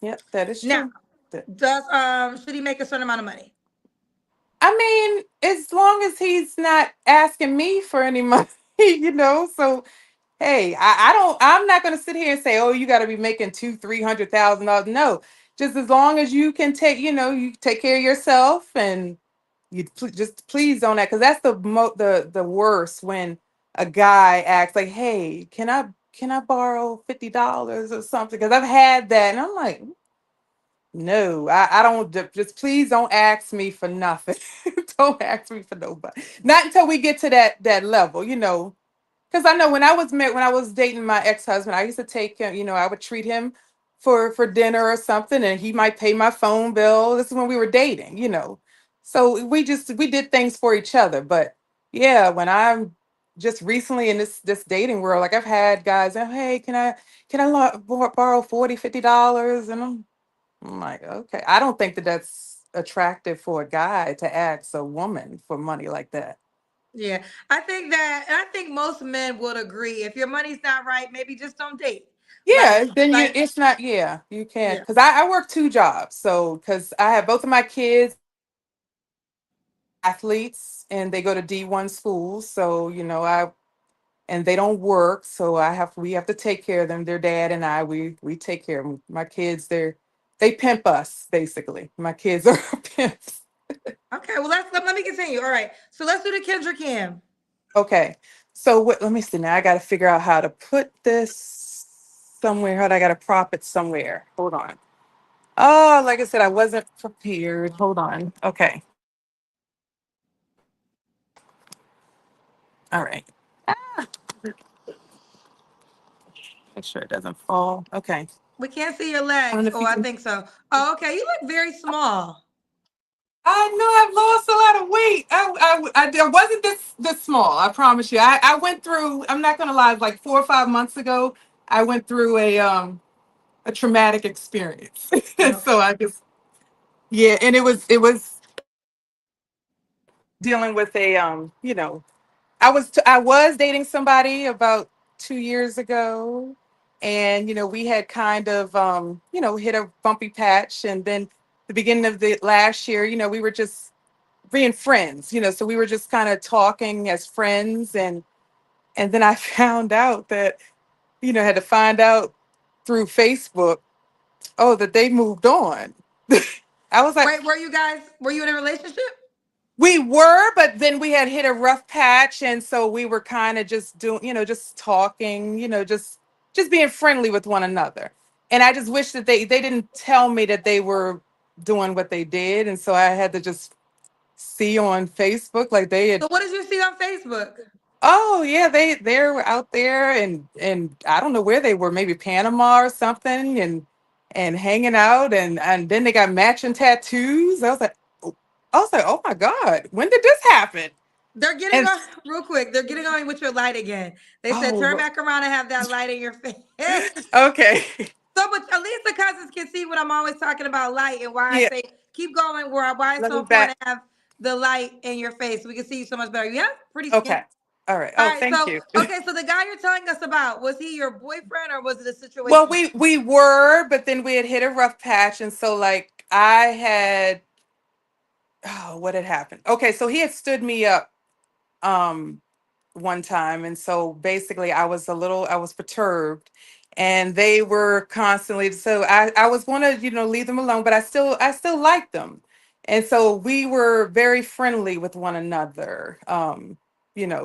Yep, that is Now, true. does should he make a certain amount of money? I mean, as long as he's not asking me for any money, you know. So hey, I'm not gonna sit here and say, oh, you gotta be making $200,000-300,000. No. Just as long as you can take, you take care of yourself and just please don't act, because that's the worst when a guy acts like, hey, can I borrow $50 or something? Because I've had that and I'm like, no, I don't. Just please don't ask me for nothing. Don't ask me for nobody. Not until we get to that level, because I know when I was dating my ex-husband, I used to take him, I would treat him for dinner or something, and he might pay my phone bill. This is when we were dating. So we did things for each other. But yeah, when I'm just recently in this dating world, like I've had guys, oh, hey, can I borrow $40-50? And I'm like, okay. I don't think that that's attractive for a guy to ask a woman for money like that. Yeah, I think that, and I think most men would agree. If your money's not right, maybe just don't date. Yeah, then Like, it's not, yeah, you can't. yeah. Because I work two jobs. So, because I have both of my kids athletes and they go to D1 schools. So, and they don't work. So we have to take care of them. Their dad and we take care of them. My kids, they pimp us basically. My kids are pimps. Okay, well let me continue. All right, so let's do the Kendrick Cam. Okay. So let me see now. I got to figure out how to put this somewhere. How do I got to prop it somewhere? Hold on. Oh, like I said, I wasn't prepared. Hold on. Okay. All right. Make sure it doesn't fall. Okay. We can't see your I don't legs. know if Oh, you I can. think so. Oh, okay, you look very small. I know I've lost a lot of weight. I wasn't this small. I promise you. I went through. I'm not gonna lie. Like 4 or 5 months ago, I went through a traumatic experience. So Okay. I just yeah, and it was dealing with I was dating somebody about 2 years ago, and we had kind of hit a bumpy patch, and then the beginning of the last year, we were just being friends, so we were just kind of talking as friends, and then I found out that had to find out through Facebook, oh, that they moved on. I was like, Wait, were you in a relationship? we were, but then we had hit a rough patch, and so we were kind of just doing, just talking, just being friendly with one another. And I just wish that they didn't tell me that they were doing what they did, and so I had to just see on Facebook like they had. So what did you see on Facebook? Oh yeah, they were out there, and I don't know where they were, maybe Panama or something, and and hanging out, and then they got matching tattoos. I was like, oh my God, when did this happen? They're getting And on real quick. They're getting on with your light again. They said turn oh, back around and have that light in your face. okay. So, but at least the cousins can see what I'm always talking about light and why I Yeah, say keep going. Why it's let so me important back. to have the light in your face. We can see you so much better. Yeah, pretty skin. Okay. All right. All Oh, right. thank So, you. okay. So the guy you're telling us about, was he your boyfriend or was it a Well, situation? we were, but then we had hit a rough patch, and so like I had, oh, what had happened? Okay, so he had stood me up um one time, and so basically I was perturbed, and they were constantly, so I was going to, leave them alone, but I still liked them. And so we were very friendly with one another,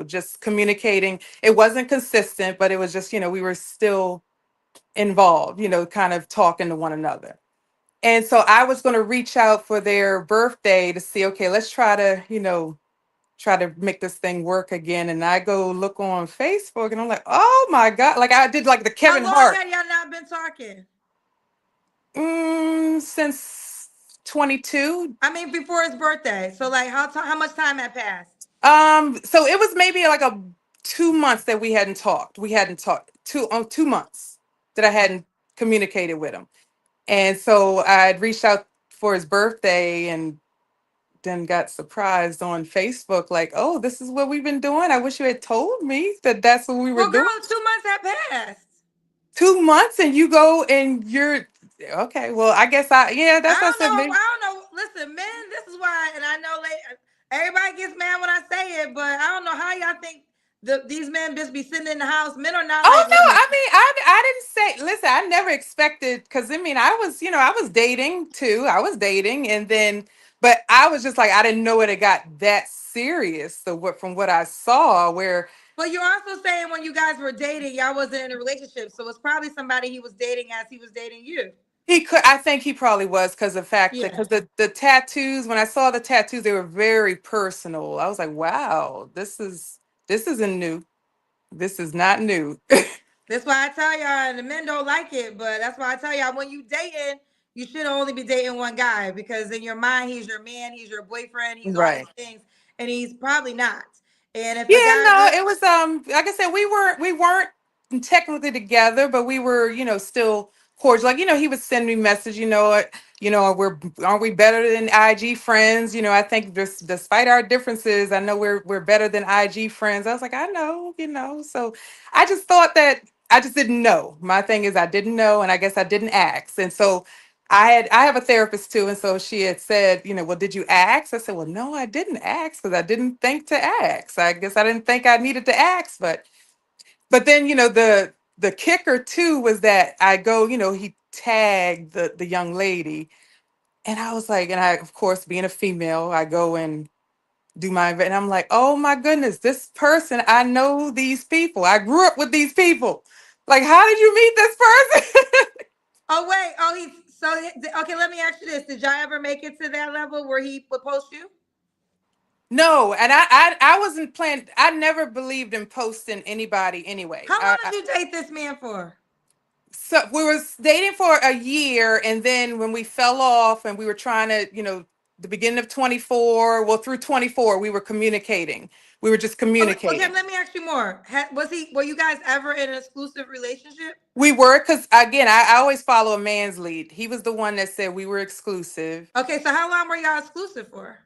just communicating. It wasn't consistent, but it was just, we were still involved, kind of talking to one another. And so I was going to reach out for their birthday to see, okay, let's try to make this thing work again. And I go look on Facebook and I'm like, oh my God. Like I did like the How Kevin long Hart had y'all not been talking? since 22. I mean, before his birthday. So, like, how much time had passed? So it was maybe like a 2 months that we hadn't talked. We hadn't talked 2 months that I hadn't communicated with him. And so I'd reached out for his birthday and then got surprised on Facebook, like, oh, this is what we've been doing. I wish you had told me that that's what we were Well, girl, doing. 2 months had passed. 2 months and you go and you're okay. Well, I guess yeah, I that's what I don't said. know. Maybe I don't know. Listen, men, this is why, and I know everybody gets mad when I say it, but I don't know how y'all think these men just be sitting in the house. Men are not oh like no, women. I mean, I didn't say, listen, I never expected, because I mean, I was dating too. I was dating, and then but I was just like, I didn't know it got that serious. So what, from what I saw, where But you're also saying when you guys were dating, y'all wasn't in a relationship, so it's probably somebody he was dating as he was dating you. he could, I think he probably was, because the fact that, Yeah. because the tattoos, when I saw the tattoos, they were very personal. I was like, wow, this isn't new. This is not new. That's why I tell y'all, and the men don't like it, but that's why I tell y'all when you dating, you should only be dating one guy because in your mind he's your man, he's your boyfriend, he's all Right. these things, and he's probably not. And if Yeah, a guy no, really it was like I said, we weren't technically together, but we were, still cordial. Like, he would send me message, aren't we better than IG friends? I think just despite our differences, I know we're better than IG friends. I was like, I know, so I just thought that I just didn't know. My thing is I didn't know, and I guess I didn't ask. And so I have a therapist too, and so she had said, well, did you ask? I said, well, no, I didn't ask because I didn't think to ask. I guess I didn't think I needed to ask, but then the kicker too was that I go, he tagged the young lady, and I was like, and I, of course, being a female, I go and do and I'm like, oh my goodness, this person, I know these people. I grew up with these people. Like, how did you meet this person? Oh wait, oh okay. Let me ask you this: did y'all ever make it to that level where he would post you? No, and I wasn't planning. I never believed in posting anybody anyway. How long did you date this man for? So we was dating for a year, and then when we fell off, and we were trying to, the beginning of 24, well, through 24, we were communicating. We were just Okay, communicating. let me ask you more. Were you guys ever in an exclusive relationship? We were, because again, I always follow a man's lead. He was the one that said we were exclusive Okay, so how long were y'all exclusive for?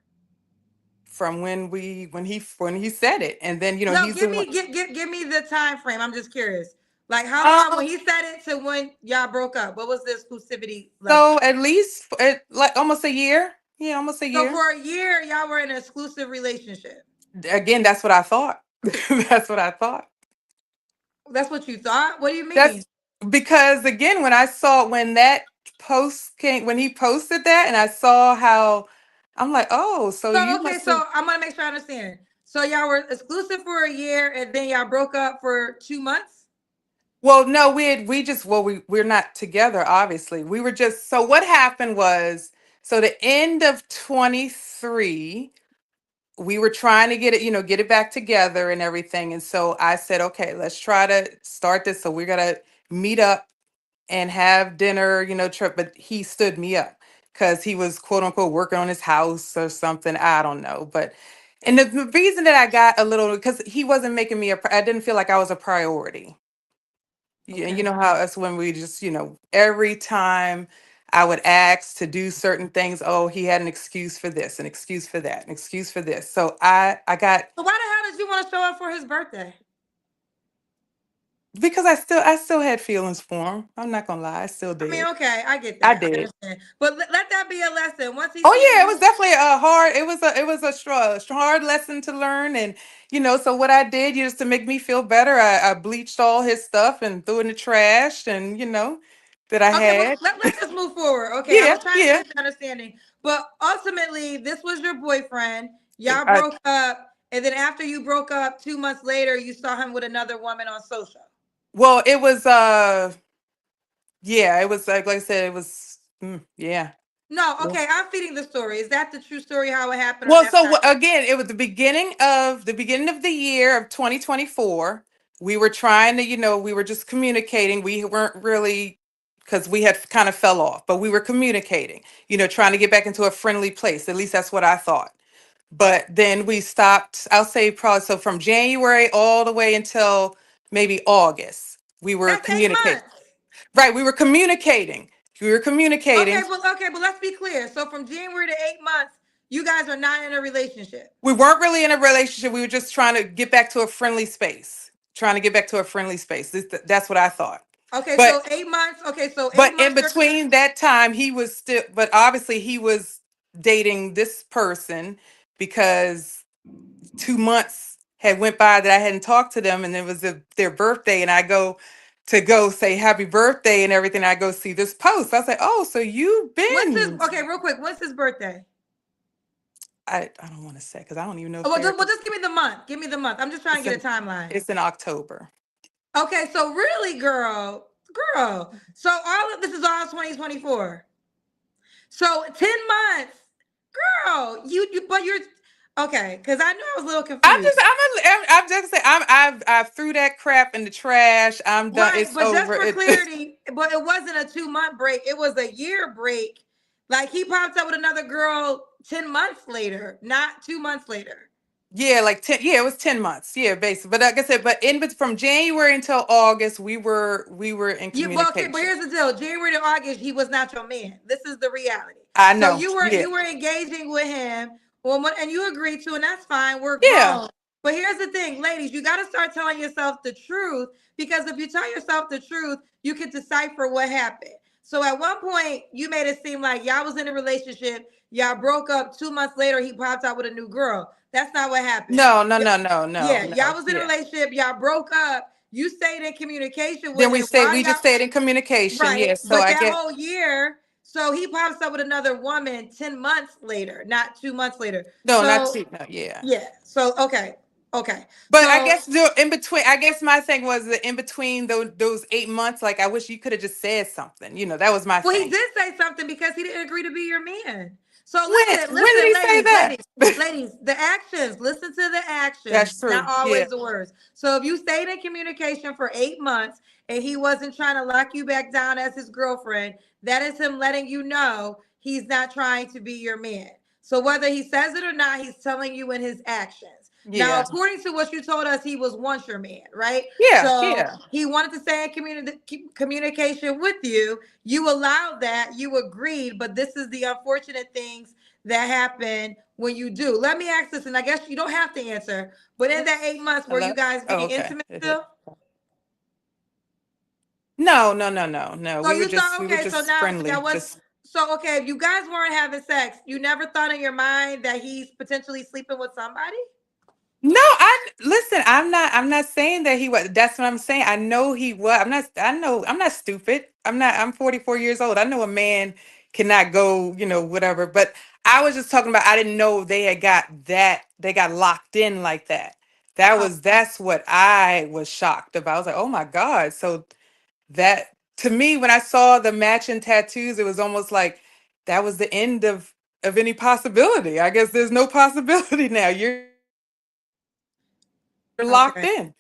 from when he said it, and then No, he's the give one. me give me the time frame. I'm just curious. Like how long Um, when he said it to when y'all broke up? What was the exclusivity level? so at least like almost a year. Yeah, almost a So year. for a year, y'all were in an exclusive relationship. Again, that's what I thought. That's what I thought. That's what you thought? What do you mean? That's because again, when that post came, when he posted that, and I saw how, I'm like, oh, so So you okay, must have. so I'm gonna make sure I understand. So y'all were exclusive for a year and then y'all broke up for 2 months? Well, no, we just, well, we're not together, obviously. We were just, so what happened was, so the end of 23, we were trying to get it back together and everything. And so I said, okay, let's try to start this. So we're gonna meet up and have dinner, trip, but he stood me up because he was quote unquote working on his house or something. I don't know. But and the reason that I got a little because he wasn't making me I didn't feel like I was a priority. Yeah, and you Okay. know how us when we just, every time I would ask to do certain things, oh, he had an excuse for this, an excuse for that, an excuse for this. So I got So why the hell did you want to show up for his birthday? because I still had feelings for him. I'm not gonna lie, I still I mean, did. okay, I get I that. I did. understand. But let that be a lesson. Once he Oh sees yeah, it was you, definitely a hard. It was a hard lesson to learn, and so what I did, just to make me feel better, I bleached all his stuff and threw it in the trash, and that I okay, well, had. let's just move forward. Okay, I Yeah, was trying to yeah. get the understanding. But ultimately, this was your boyfriend. Y'all I, broke up. And then after you broke up, 2 months later, you saw him with another woman on social. well, it was yeah, it was like I said, it was yeah. No, Yeah. okay, I'm feeding the story. Is that the true story how it happened, or Well, that's so not true? again, it was the beginning of the year of 2024. We were trying to, we were just communicating. We weren't really because we had kind of fell off, but we were communicating, trying to get back into a friendly place. At least that's what I thought. But then we stopped, I'll say probably so from January all the way until maybe August. We were That's eight communicating. months. Right, we were communicating. We were communicating. Okay, but let's be clear. So from January to 8 months, you guys are not in a relationship. We weren't really in a relationship. We were just trying to get back to a friendly space. Trying to get back to a friendly space. That's what I thought. Okay, But so 8 months. Okay, so eight but in months. You're between that time, he was still. But obviously, he was dating this person because 2 months had went by that I hadn't talked to them, and it was their birthday, and I go say happy birthday and everything. I go see this post. I was like, oh, so you've what's his? been. Okay, real quick. What's his birthday? I don't want to say because I don't even know Oh, if well, they're. just give me the month. Give me the month. I'm just trying It's to get in a timeline. it's in October. Okay, so really, girl. So all of this is all 2024. So 10 months, girl. But you're okay. Because I knew I was a little I'm confused. just I'm just saying I threw that crap in the trash. I'm done. Right, It's but just over. for clarity, but it wasn't a 2 month break, it was a year break. Like he popped up with another girl 10 months later, not 2 months later. Yeah, like 10. Yeah, it was 10 months. Yeah, basically. But like I said, from January until August, we were in Well, okay, but communication. here's the deal. January to August, he was not your man. This is the reality. I So know. you were Yeah, you were engaging with him, well, and you agreed to, and that's fine. We're yeah. grown. But here's the thing, ladies, you got to start telling yourself the truth, because if you tell yourself the truth, you can decipher what happened. So at one point, you made it seem like y'all was in a relationship, y'all broke up. 2 months later, he popped out with a new girl. That's not what happened. No, no, no, no, no, Yeah, y'all no. was in a Yeah. relationship, y'all broke up. You stayed in communication with Then we him stayed. while We just y'all stayed in communication. right, Yes. So but I that get. whole year, so he pops up with another woman 10 months later, not 2 months later. No, not So two. No, yeah. yeah, so okay. But I So guess in between, I guess my thing was that in between those 8 months, like I wish you could have just said something. That was my well, he thing. did say something because he didn't agree to be your man. So When listen, when did he say ladies, that? the actions. Listen to the actions, That's not true. Yeah. always the words. So if you stayed in communication for 8 months and he wasn't trying to lock you back down as his girlfriend, that is him letting you know he's not trying to be your man. So whether he says it or not, he's telling you in his actions. Now, Yeah. according to what you told us, he was once your man, right? Yeah. So Yeah. he wanted to stay in communication with you. You allowed that, you agreed, but this is the unfortunate things that happen when you do. Let me ask this, and I guess you don't have to answer, but in that 8 months, were Hello? you guys Oh, being okay. intimate It hit. still? No, no, no, no, no. So We were you just thought, we were okay, so just now friendly. that was Just so okay. If you guys weren't having sex, you never thought in your mind that he's potentially sleeping with somebody? no, I listen, I'm not saying that he was. That's what I'm saying. I know he was. I'm not stupid. I'm 44 years old. I know a man cannot go, whatever. But I was just talking about I didn't know they got locked in like that. Oh, That's what I was shocked about. I was like, oh my God. So that to me, when I saw the matching tattoos, it was almost like that was the end of any possibility. I guess there's no possibility now. You're locked okay, in.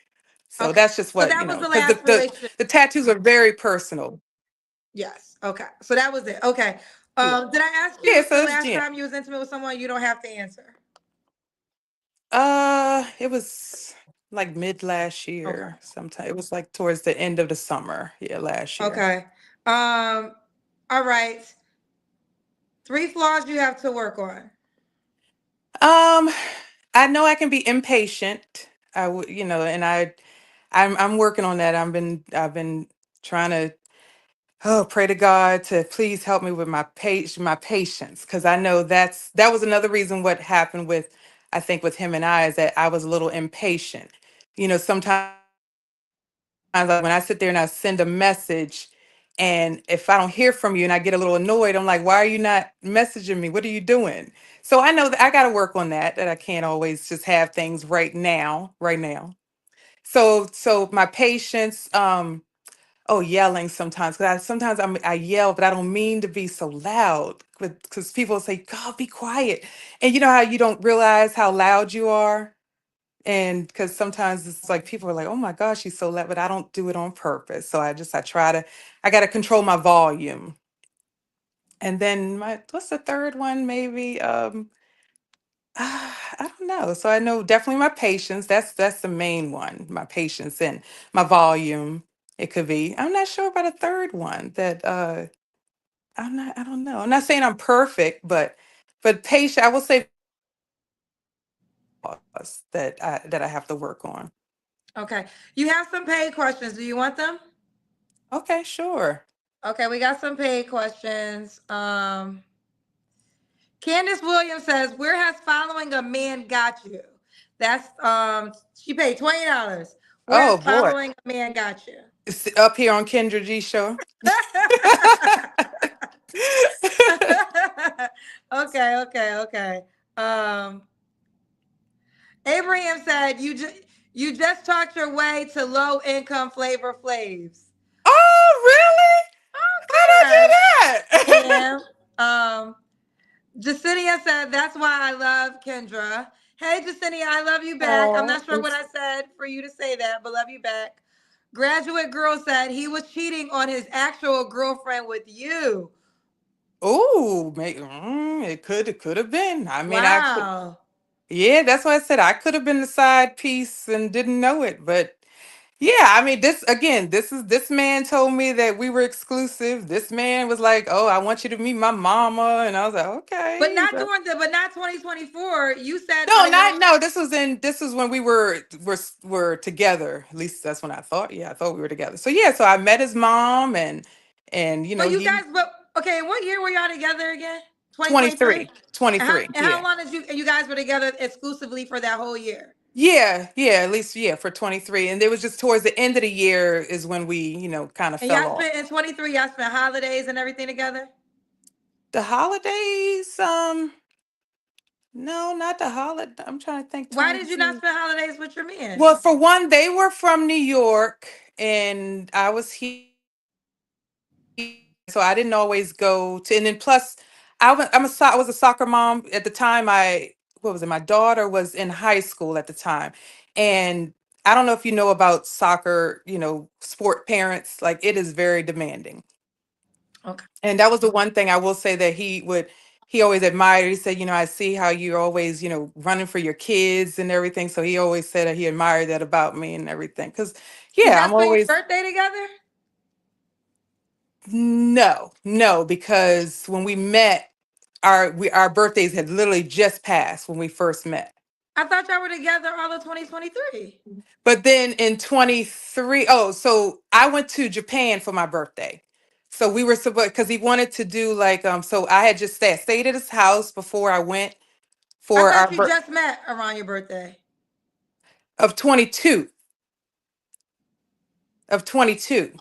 So okay. that's just So what, that was the because last relationship. the tattoos are very personal. Yes. Okay. So that was it. Okay. Yeah. Did I ask Yeah, you the so it's last yeah. time you was intimate with someone? You don't have to answer. It was like mid last Okay. year sometime. It was like towards the end of the summer, yeah, last year. Okay. All right. Three flaws you have to work on. Um, I know I can be impatient. And I'm working on that. I've been trying to pray to God to please help me with my patience, because I know that was another reason what happened with, I think, with him and I, is that I was a little impatient. Sometimes, like, when I sit there and I send a message, and if I don't hear from you and I get a little annoyed, I'm like, why are you not messaging me? What are you doing? So I know that I got to work on that I can't always just have things right now. So my patience, oh, yelling sometimes, because sometimes I yell, but I don't mean to be so loud. Because people say, God, be quiet. And you know how you don't realize how loud you are? And because sometimes it's like people are like, oh my gosh, she's so loud, but I don't do it on purpose. So I got to control my volume. And then what's the third one? Maybe, I don't know. So I know definitely my patience. That's the main one, my patience, and my volume. It could be. I'm not sure about a third one that I don't know. I'm not saying I'm perfect, but patient, I will say, flaws that I have to work on. Okay. You have some paid questions. Do you want them? Okay, sure. Okay, we got some paid questions. Candace Williams says, "Where has following a man got you?" That's she paid $20. Where has Oh boy. following a man got you? It's up here on Kendra G show. Okay, okay, okay. Um, Abraham said, you just talked your way to low income Flavor Flaves." Oh, really? How'd I Okay. do that? And Jacinia said, "That's why I love Kendra." Hey, Jacinia, I love you back. I'm Oh, not sure what I said for you to say that, but love you back. Graduate Girl said he was cheating on his actual girlfriend with you. oh, it could have been. I mean, Wow. yeah, that's why I said I could have been the side piece and didn't know it. But yeah, I mean, this man told me that we were exclusive. This man was like, "Oh, I want you to meet my mama," and I was like, But "Okay." not during but not 2024. You said No, out of your own. not no. This was when we were together. At least that's when I thought. Yeah, I thought we were together. So yeah, so I met his mom, and But you he guys, but okay, what year were y'all together again? 2023? 23, 23. And how Yeah. long did you guys were together exclusively for that whole year? Yeah, yeah, at least yeah, for 23. And it was just towards the end of the year is when we, kind of And fell y'all off. spent in 23, y'all spent holidays and everything together? The holidays, no, not the holiday. I'm trying to think Why did you not 22. spend holidays with your man? Well, for one, they were from New York and I was here. So I didn't always go to, and then plus I was a soccer mom at the time. What was it? My daughter was in high school at the time. And I don't know if you know about soccer, sport parents, like it is very demanding. Okay. And that was the one thing I will say that he always admired. He said, I see how you're always, running for your kids and everything. So he always said that he admired that about me and everything. Cause Did yeah, y'all I'm spend your always, birthday together? no, no, because when we met, our birthdays had literally just passed when we first met. I thought y'all were together all of 2023. But then in 23, oh, so I went to Japan for my birthday. So we were supposed, because he wanted to do like, so I had just stayed at his house before I went I for thought our you just met around your birthday. of 22 of 22.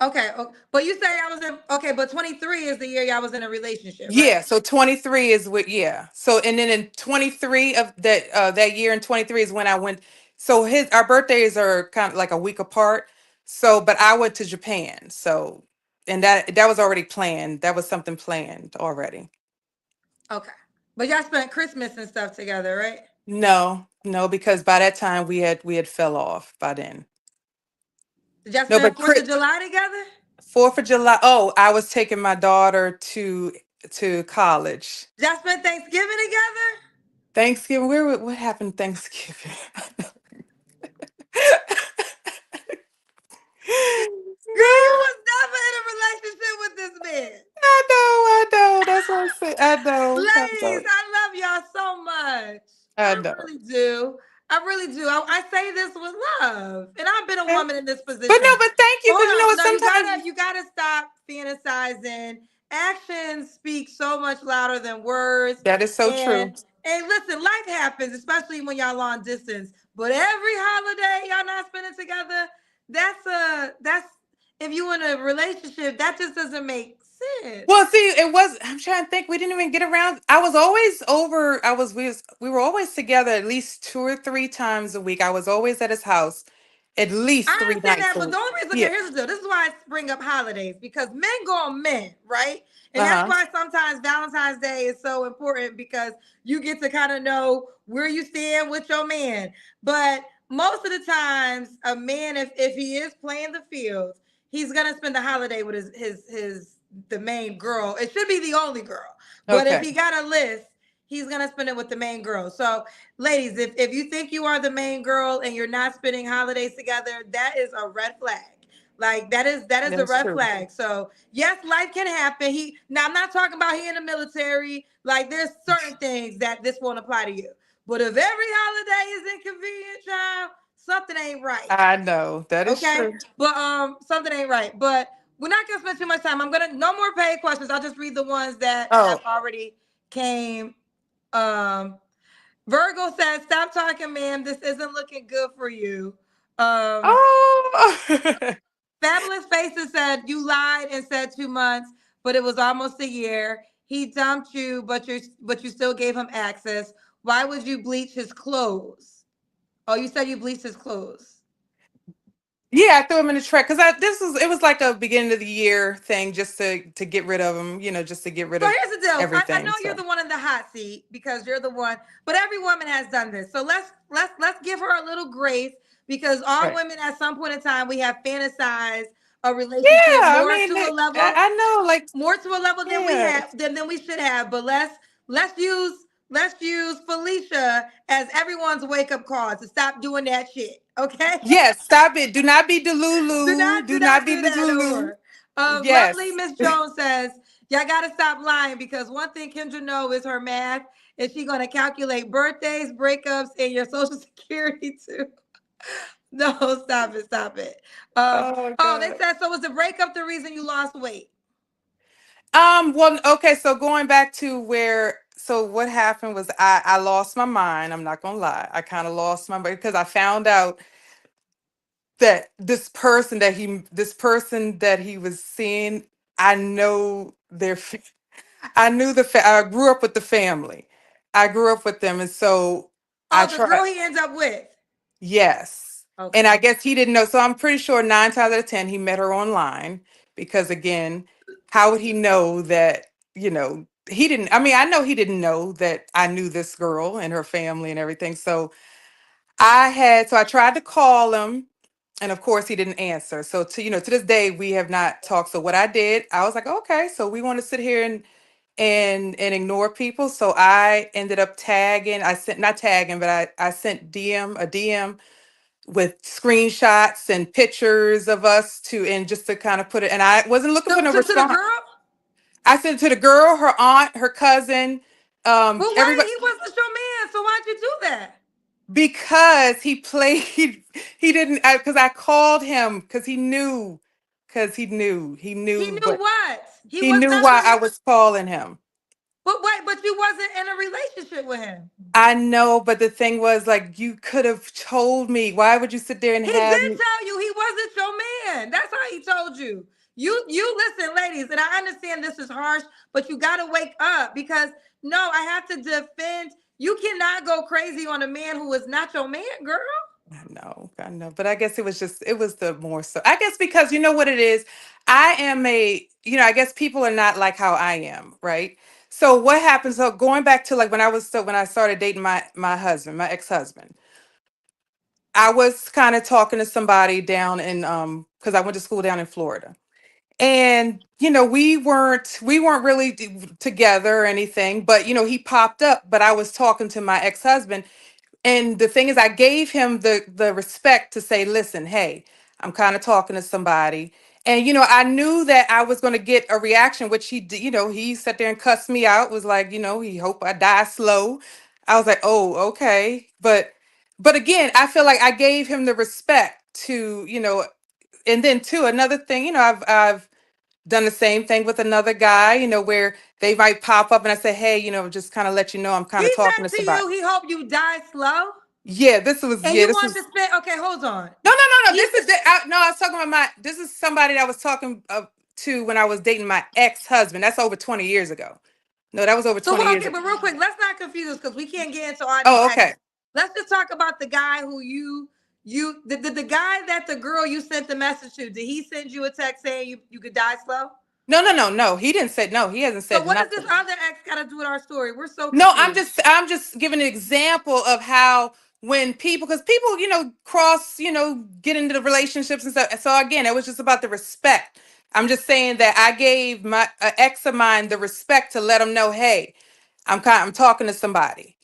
Okay. But you say I was in, okay, but 23 is the year y'all was in a relationship, right? Yeah, so 23 is what, yeah. So and then in 23 of that year in 23 is when I went. So his our birthdays are kind of like a week apart. So but I went to Japan. So and that was already planned. That was something planned already. Okay. But y'all spent Christmas and stuff together, right? No, no, because by that time we had fell off by then. Did y'all No, spend but 4th of July together? 4th of July. Oh, I was taking my daughter to college. Y'all spent Thanksgiving together? Thanksgiving. What happened Thanksgiving? Girl, you was never in a relationship with this man. I know. That's what I said. I know. I Ladies, know. I love y'all so much. I I know. really do. I really do. I say this with love. And I've been a Yeah. woman in this But no, position. but thank you, because you know Hold on. what? No, you Sometimes gotta stop fantasizing. Actions speak so much louder than words. that is so true. And listen, life happens, especially when y'all long distance. But every holiday y'all not spending together, that's if you in a relationship, that just doesn't make sense. Well, see, it was. I'm trying to think. We didn't even get around. I was always over. We were always together at least 2 or 3 times a week. I was always at his house, at least I three understand nights that, a but week. the only reason, Yeah. okay, here's the deal. This is why I bring up holidays because men go on men, right? And Uh that's huh. why sometimes Valentine's Day is so important because you get to kind of know where you stand with your man. But most of the times, a man, if he is playing the field, he's gonna spend the holiday with his the main girl. It should be the only girl, but if Okay. he got a list, he's gonna spend it with the main girl. So ladies, if you think you are the main girl and you're not spending holidays together, that is a red flag. Like that is That a is red true. flag. So yes, life can happen. He now I'm not talking about he in the military. Like there's certain things that this won't apply to you. But if every holiday is inconvenient, child, something ain't right. I know that is Okay? true. But something ain't right. But we're not gonna spend too much time. I'm gonna no more paid questions. I'll just read the ones that have Oh. already came. Um Virgo says, "Stop talking, ma'am. This isn't looking good for you." Um, Oh. Fabulous Faces said, "You lied and said 2 months, but it was almost a year. He dumped you, but you still gave him access. Why would you bleach his clothes? Oh, you said you bleached his clothes. Yeah, I threw him in the track because it was like a beginning of the year thing, just to get rid of him. Just to get rid So of here's the deal. I know everything. you're So the one in the hot seat because you're the one, but every woman has done this. So let's give her a little grace because all right. women at some point in time we have fantasized a relationship Yeah, I more mean, to a level I know, like, than we yeah. have than we should have. But let's use Felicia as everyone's wake up call to stop doing that shit. Okay. Yes, stop it. Do not be Do Do not not be do that no Delulu. more. Lovely Yes. Miss Jones says, y'all gotta stop lying because one thing Kendra know is her math. Is she gonna calculate birthdays, breakups, and your social security too? No, stop it, stop it. Um, Oh oh, they God. said so was the breakup the reason you lost weight? Well, okay, so going back to what happened was I lost my mind. I'm not gonna lie. I kind of lost my mind because I found out that this person that he was seeing, I know I knew I grew up with the family. I grew up with them, and so I Oh, the tried. girl he ends up with. Yes. And I Okay. guess he didn't know. So I'm pretty sure 9 times out of 10 he met her online, because again, how would he know that, he didn't, I mean, I know he didn't know that I knew this girl and her family and everything. So I tried to call him, and of course he didn't answer. So to this day we have not talked. So what I did, I was like, okay, so we want to sit here and ignore people. So I ended up tagging, I sent not tagging, but I sent DM with screenshots and pictures of us and just to kind of put it. And I wasn't looking for no To the response. girl? I sent it to the girl, her aunt, her cousin, But wait, everybody, he wasn't your man, so why'd you do that? because he played. He didn't, because I called him he He knew knew what what? He he was knew not why your I man. was calling him. But wait, but you wasn't in a relationship with him. I know, but the thing was, like, you could have told me. Why would you sit there and He have did me? tell you he wasn't your man. That's how he told you. You listen, ladies, and I understand this is harsh, but you gotta wake up because no, I have to defend. You cannot go crazy on a man who is not your man, girl. I know, but I guess it was the more so. I guess because you know what it is. I am I guess people are not like how I am, right? So what happens? So going back to, like, when I started dating my husband, my ex-husband, I was kind of talking to somebody down in because I went to school down in Florida, And we weren't really together or anything, but he popped up, but I was talking to my ex-husband. And the thing is, I gave him the respect to say, listen, hey, I'm kind of talking to somebody. And I knew that I was going to get a reaction, which he did. He sat there and cussed me out, was like, he hope I die slow. I was like, oh, okay. But again, I feel like I gave him the respect to, and then too, another thing, I've done the same thing with another guy, where they might pop up and I say, hey, just kind of let you know I'm kind He of talking said to to somebody. you, he hoped you die slow, Yeah, this was and yeah, you this want was to spend. Okay, hold on. no, no, no, no. He This is no. I was talking about this is somebody that I was talking to when I was dating my ex-husband. That's over 20 years ago. No, that was over So 20 years okay, ago. but real quick, let's not confuse us because we can't get into all these Oh, exes. okay. Let's just talk about the guy who the guy that the girl you sent the message to. Did he send you a text saying you could die slow? No, no, no, no. He didn't say no. He hasn't So said what does this nothing. other ex got to do with our story? We're so No, I'm confused. just I'm just giving an example of how when people because people cross get into the relationships and stuff. So again, it was just about the respect. I'm just saying that I gave my ex of mine the respect to let him know, hey, I'm talking to somebody.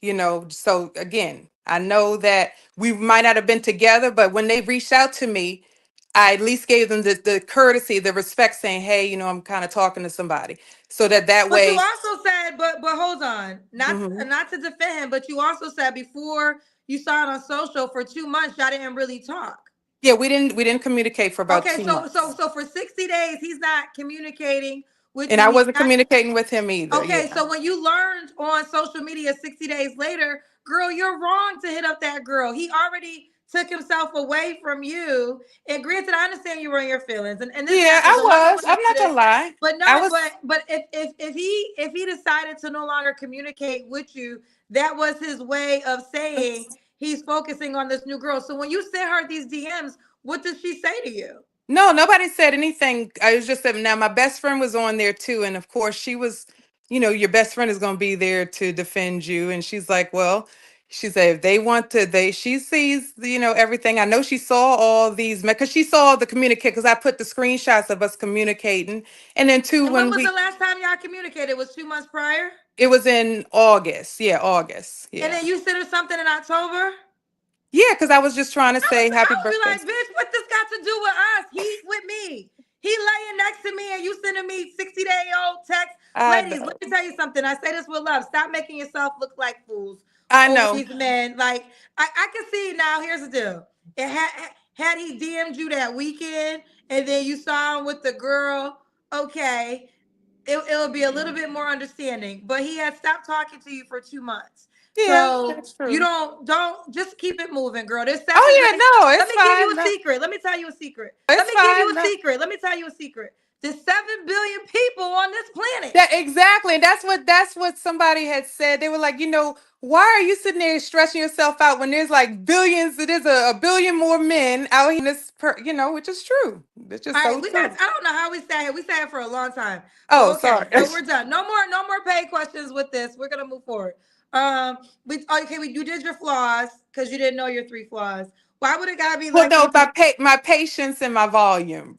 So again, I know that we might not have been together, but when they reached out to me, I at least gave them the courtesy, the respect, saying, hey, I'm kind of talking to somebody, so that But you way. also said, but hold on, Mhm. not to defend him, but you also said before you saw it on social for 2 months, y'all didn't really talk. Yeah, we didn't communicate for about Okay, two so months, for 60 days, he's not communicating with and you. I He's wasn't not. communicating with him either. Okay, Yeah. so when you learned on social media 60 days later, girl, you're wrong to hit up that girl. He already took himself away from you. And granted, I understand you were in your feelings, and this Yeah, happens. I A lot of was. people I'm just do not this. gonna lie. But I no, was. but if he decided to no longer communicate with you, that was his way of saying he's focusing on this new girl. So when you sent her these DMs, what did she say to you? No, nobody said anything. I was just saying. Now my best friend was on there too, and of course she was. Your best friend is gonna be there to defend you, and she's like, well. She said, if they want to, she sees, everything. I know she saw all these, because she saw the communicate, because I put the screenshots of us communicating. And then too, And when when was the last time y'all communicated? It was 2 months prior? it was in August. Yeah, August. And Yeah. then you sent her something in October? Yeah, because I was just trying to say I happy would be birthday. like, bitch, what this got to do with us? He with me. He laying next to me and you sending me 60-day-old text. I Ladies, let know. me tell you something. I say this with love. Stop making yourself look like fools I over know. these men. Like, I can see now. Here's the deal. It had he DM'd you that weekend and then you saw him with the girl, okay, it would be a little bit more understanding. But he had stopped talking to you for 2 months. Yeah, So that's you true. don't just keep it moving, girl. There's seven Oh yeah, billion. no, Let it's me give you fine. a No, secret. Let me tell you a secret. Let it's me give you fine. a No. secret. Let me tell you a secret. There's 7 billion people on this planet. Yeah, exactly. And that's what somebody had said. They were like, why are you sitting there stressing yourself out when there's like billions, there's a billion more men out here in which is true. It's just All right, so we got. true. I don't know how we sat here. We sat here for a long time, but Oh, okay. sorry. So we're done. No more paid questions with this. We're gonna move forward. You did your flaws because you didn't know your 3 flaws. Why would a guy be Well, lucky no, to be my patience and my volume.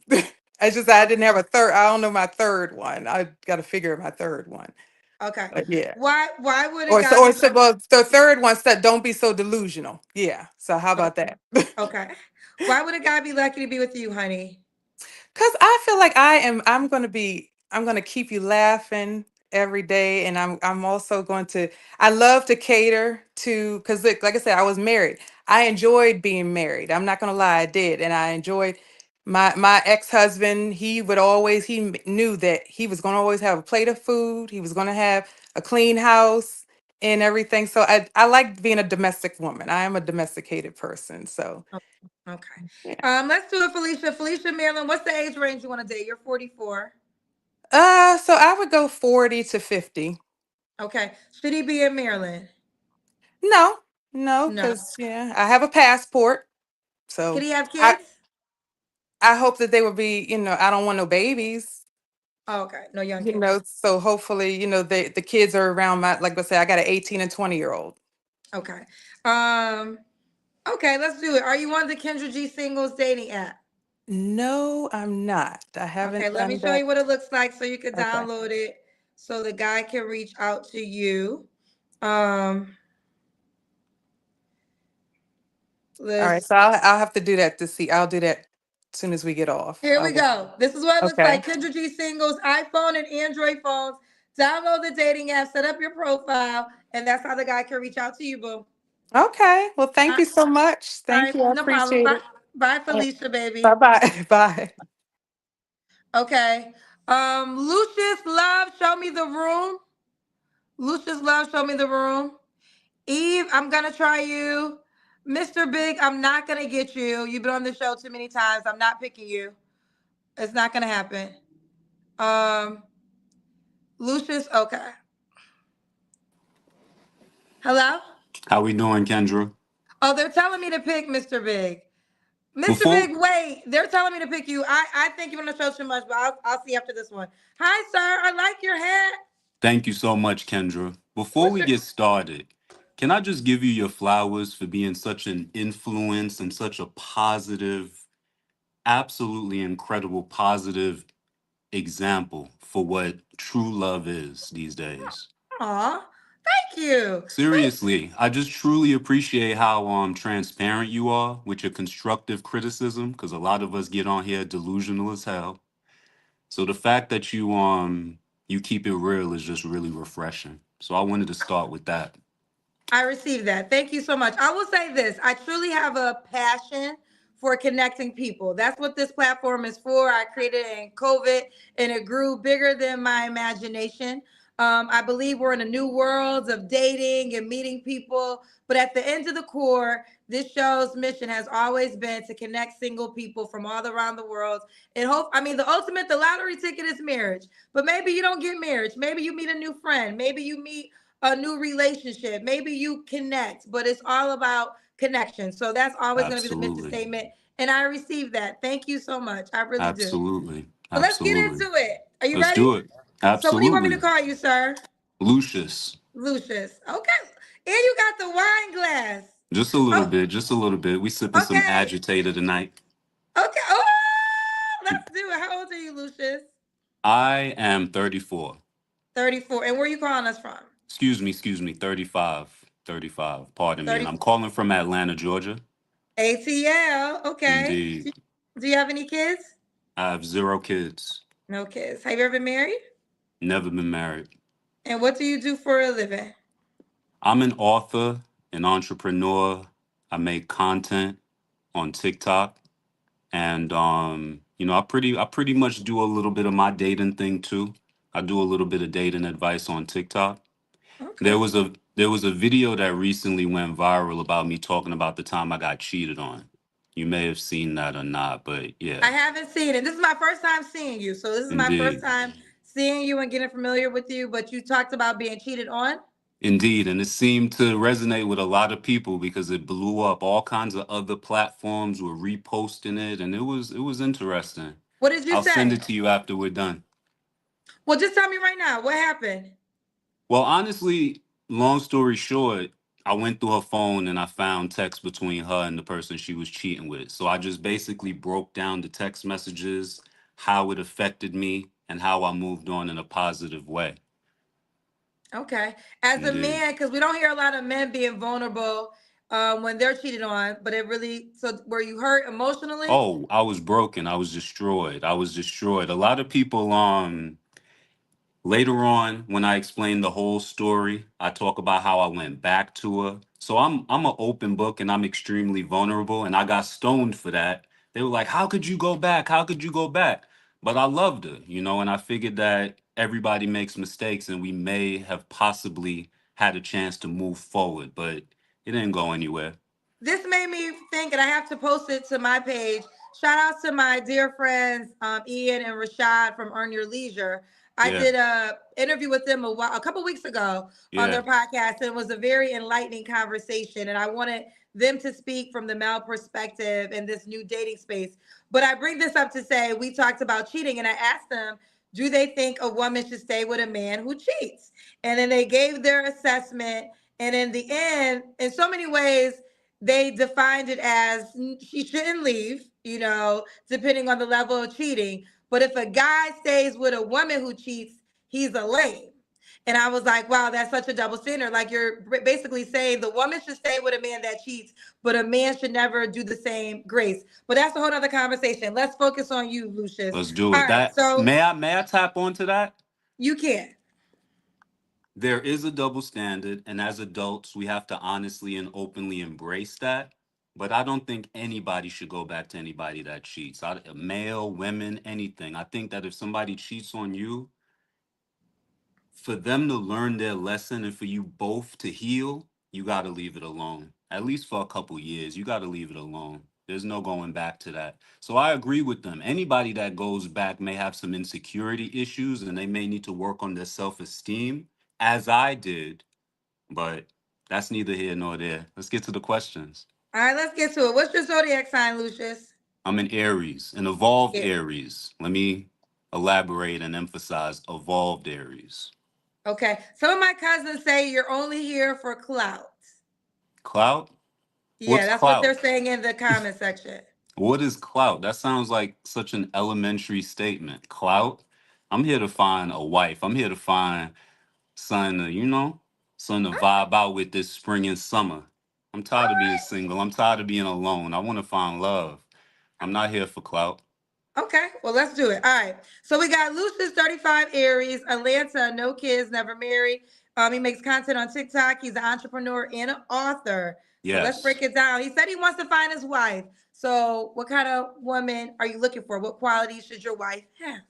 I didn't have a third. I don't know my third one. I got to figure out my third one. okay? But yeah. Why would a Or so, guy or be so, lucky? well, the third one said, "Don't be so delusional." Yeah. So how about that? Okay. Why would a guy be lucky to be with you, honey? Because I feel like I'm gonna keep you laughing every day, and I'm also going to. I love to cater to because like I said, I was married. I enjoyed being married. I'm not gonna lie, I did, and I enjoyed my ex-husband. He knew that he was gonna always have a plate of food. He was gonna have a clean house and everything. So I like being a domestic woman. I am a domesticated person. So Okay. yeah. Let's do it, Felicia. Felicia Maryland, what's the age range you want to date? You're 44. So I would go 40 to 50. Okay. Should he be in Maryland? No, no, No. because yeah, I have a passport, Could so he have I kids? I hope that they would be. I don't want no babies. Oh, okay. No young kids. So hopefully, the kids are around my like I said, I got an 18 and 20-year-old. Okay. Okay, let's do it. Are you on the Kendra G singles dating app? No, I'm not. I Okay, haven't let me done show that. you what it looks like so you can Okay. download it so the guy can reach out to you. Um, All right. let's So I'll have to do that to see. I'll do that as soon as we get off. Here I we will. go. This is what it looks Okay. like. Kendra G singles, iPhone and Android phones. Download the dating app, set up your profile, and that's how the guy can reach out to you, boo. Okay. Well, All thank you so much. all Thank right, you. I no problem. appreciate Bye, it. bye, Felicia, Bye baby. bye. Bye. Okay. Lucius Love, show me the room. Lucius Love, show me the room. Eve, I'm gonna try you. Mr. Big, I'm not gonna get you. You've been on the show too many times. I'm not picking you. It's not gonna happen. Um, Lucius, okay. Hello? How we doing, Kendra? Oh, they're telling me to pick Mr. Big. Mr. Before, Big, wait. They're telling me to pick you. I think you're gonna show too much, but I'll see after this one. Hi, sir. I like your hat. thank you so much, Kendra. Before What's we your get started, can I just give you your flowers for being such an influence and such a positive, absolutely incredible, positive example for what true love is these days? Aw, thank you. Thank Seriously, I just truly appreciate how transparent you are with your constructive criticism, because a lot of us get on here delusional as hell. So the fact that you keep it real is just really refreshing. So I wanted to start with that. I received that. Thank you so much. I will say this. I truly have a passion for connecting people. That's what this platform is for. I created it in COVID and it grew bigger than my imagination. I believe we're in a new world of dating and meeting people. But at the end of the core, this show's mission has always been to connect single people from all around the world. And hope, I mean, the lottery ticket is marriage. But maybe you don't get marriage. Maybe you meet a new friend. Maybe you meet a new relationship. Maybe you connect, but it's all about connection. So that's always going to be the mission Absolutely. statement. And I received that. Thank you so much. I really do. Absolutely. But let's get Absolutely. into it. Are you Let's ready? do it. So what do you want me to Absolutely. call you, sir? Lucius. Lucius. Okay. And you got the wine glass. Just a little Oh, bit, just a little bit. We sipping some okay. agitator tonight. Okay. Oh, let's do it. How old are you, Lucius? I am 34. 34. And where are you calling us from? Excuse me, 35. 35. Pardon me. And 30 I'm calling from Atlanta, Georgia. ATL. Okay. Indeed. Do you have any kids? I have 0 kids. No kids. Have you ever been married? Never been married. And what do you do for a living? I'm an author, an entrepreneur. I make content on TikTok, and I pretty much do a little bit of my dating thing too. I do a little bit of dating advice on TikTok. There Okay. was a there was a video that recently went viral about me talking about the time I got cheated on. You may have seen that or not, but I yeah, haven't seen it. This is my first time seeing you. So this is my first indeed. time seeing you and getting familiar with you. But you talked about being cheated on. Indeed, and it seemed to resonate with a lot of people because it blew up. All kinds of other platforms were reposting it, and it was interesting. What did you I'll send say? it to you after we're done. Well, just tell me right now. What happened? Well, honestly, long story short, I went through her phone and I found texts between her and the person she was cheating with. So I just basically broke down the text messages, how it affected me, and how I moved on in a positive way. Okay. As a Indeed. man, because we don't hear a lot of men being vulnerable when they're cheated on, but it really, so were you hurt emotionally? Oh, I was broken. I was destroyed. I was destroyed. A lot of people later on, when I explain the whole story, I talk about how I went back to her. So I'm an open book and I'm extremely vulnerable, and I got stoned for that. They were like, "How could you go back? How could you go back?" But I loved her, and I figured that everybody makes mistakes and we may have possibly had a chance to move forward, but it didn't go anywhere. This made me think, and I have to post it to my page. Shout out to my dear friends Ian and Rashad from Earn Your Leisure. I Yeah, did a interview with them a couple weeks ago on yeah. their podcast, and it was a very enlightening conversation. And I wanted them to speak from the male perspective in this new dating space. But I bring this up to say we talked about cheating, and I asked them, do they think a woman should stay with a man who cheats? And then they gave their assessment. And in the end, in so many ways, they defined it as she shouldn't leave. depending on the level of cheating. But if a guy stays with a woman who cheats, he's a lame. And I was like, wow, that's such a double standard. Like you're basically saying the woman should stay with a man that cheats, but a man should never do the same grace. But that's a whole other conversation. Let's focus on you, Lucius. Let's do All it. right, That so may I tap onto that? you can. There is a double standard, and as adults, we have to honestly and openly embrace that. But I don't think anybody should go back to anybody that cheats. Male, women, anything. I think that if somebody cheats on you, for them to learn their lesson and for you both to heal, you got to leave it alone. At least for a couple years, you got to leave it alone. There's no going back to that. So I agree with them. Anybody that goes back may have some insecurity issues and they may need to work on their self esteem, as I did, but that's neither here nor there. Let's get to the questions. All right, let's get to it. What's your zodiac sign, Lucius? I'm an Aries, an evolved Yeah. Aries. Let me elaborate and emphasize evolved Aries. Okay. Some of my cousins say you're only here for clout. Clout? Yeah, What's that's what they're clout? saying in the comment section. What is clout? That sounds like such an elementary statement. Clout? I'm here to find a wife. I'm here to find something to, something to vibe out with this spring and summer. I'm All tired of being right. single. I'm tired of being alone. I want to find love. I'm not here for clout. Okay, well, let's do it. All right. So we got Lucius, 35, Aries, Atlanta, no kids, never married. He makes content on TikTok. He's an entrepreneur and an author. So let's Yes. break it down. He said he wants to find his wife. So what kind of woman are you looking for? What qualities should your wife have?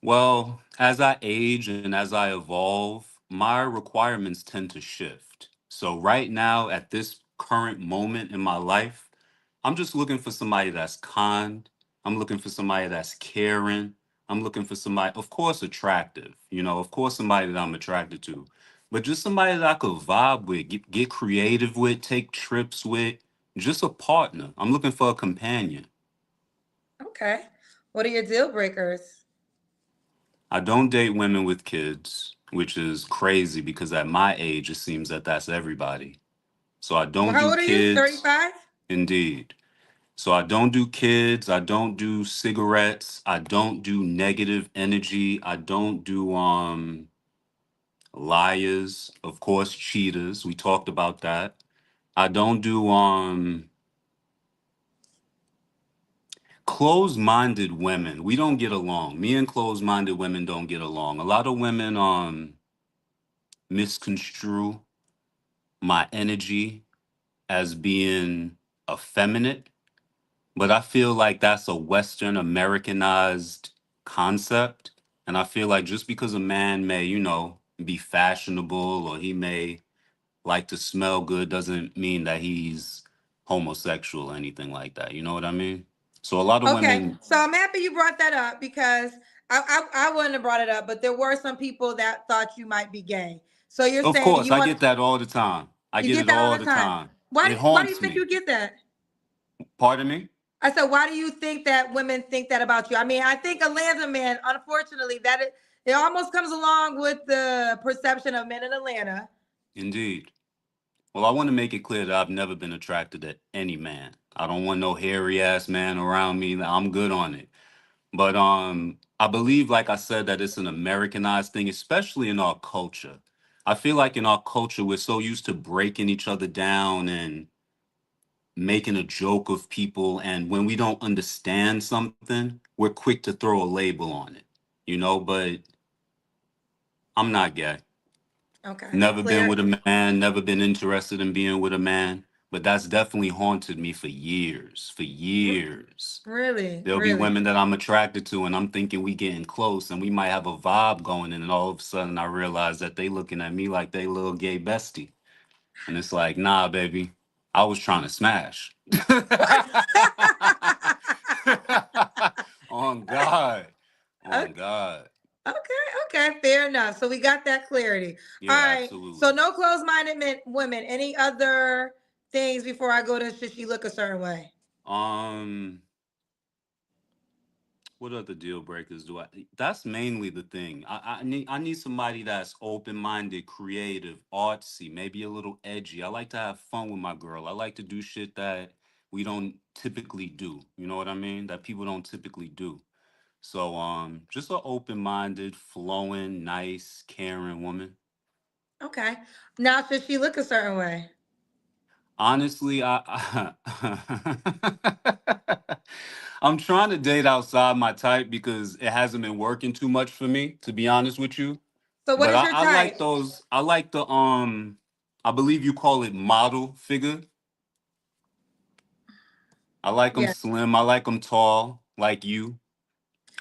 Well, as I age and as I evolve, my requirements tend to shift. So right now, at this current moment in my life, I'm just looking for somebody that's kind. I'm looking for somebody that's caring. I'm looking for somebody, of course, attractive. Of course, somebody that I'm attracted to, but just somebody that I could vibe with, get creative with, take trips with, just a partner. I'm looking for a companion. Okay. What are your deal breakers? I don't date women with kids, which is crazy because at my age, it seems that that's everybody. So I Well, don't how do old are you? kids, 35? indeed. So I don't do kids. I don't do cigarettes. I don't do negative energy. I don't do liars, of course, cheaters. We talked about that. I don't do closed-minded women. We don't get along. Me and closed-minded women don't get along. A lot of women misconstrue my energy as being effeminate, but I feel like that's a Western Americanized concept. And I feel like just because a man may, be fashionable or he may like to smell good doesn't mean that he's homosexual or anything like that. You know what I mean? So a lot of Okay, women, so I'm happy you brought that up because I wouldn't have brought it up, but there were some people that thought you might be gay. So you're of saying course, you I want get that all the time. I you get get it that all all the the time. time. Why It why do you haunts think you me. get that? Pardon me? I said, why do you think that women think that about you? I mean, I think Atlanta man, unfortunately, it almost comes along with the perception of men in Atlanta. Indeed. Well, I want to make it clear that I've never been attracted to any man. I don't want no hairy ass man around me. I'm good on it. But I believe, like I said, that it's an Americanized thing, especially in our culture. I feel like in our culture, we're so used to breaking each other down and making a joke of people. And when we don't understand something, we're quick to throw a label on it, but I'm not gay. Okay, Never been clear. with a man, never been interested in being with a man, but that's definitely haunted me for years, for R- years. Really, There'll be really. women that I'm attracted to and I'm thinking we getting close and we might have a vibe going and then all of a sudden I realize that they looking at me like they little gay bestie. And it's like, nah, baby, I was trying to smash. On God. On Okay. God. Okay, fair enough. So we got that clarity. All Yeah, right. So absolutely. no closed-minded women. Any other things before I go to should she look a certain way? Um, what other deal breakers do I? That's mainly the thing. I need somebody that's open minded, creative, artsy, maybe a little edgy. I like to have fun with my girl. I like to do shit that we don't typically do. You know what I mean? That people don't typically do. So just an open-minded, flowing, nice, caring woman. Okay. Now, should she look a certain way? Honestly, I'm trying to date outside my type because it hasn't been working too much for me, to be honest with you. So, what But is your I like type? those. I like the I believe you call it model figure. I like them Yeah. slim. I like them tall, like you.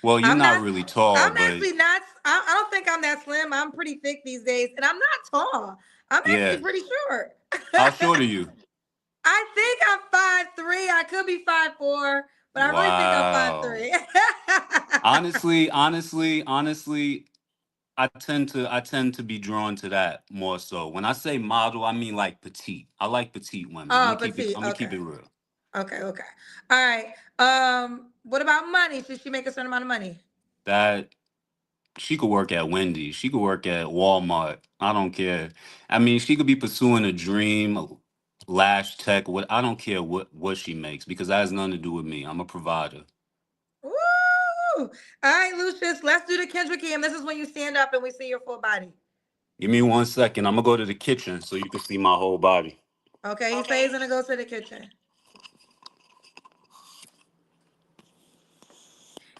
Well, you're I'm not not. really tall, I'm but actually not. I don't think I'm that slim. I'm pretty thick these days, and I'm not tall. I'm actually yeah. pretty short. How short are you? I think I'm 5'3". I could be 5'4", but I really think I'm five Wow. three. Honestly, I tend to be drawn to that more so. When I say model, I mean like petite. I like petite women. I'm Oh, gonna keep it. petite. I'm gonna keep Okay. it real. Okay. Okay. All right. What about money? Should she make a certain amount of money? That she could work at Wendy's. She could work at Walmart. I don't care. I mean, she could be pursuing a dream, a lash tech. What I don't care what she makes because that has nothing to do with me. I'm a provider. Woo! All right, Lucius. Let's do the Kendrick game. This is when you stand up and we see your full body. Give me 1 second. I'm gonna go to the kitchen so you can see my whole body. Okay. He says he's gonna go to the kitchen.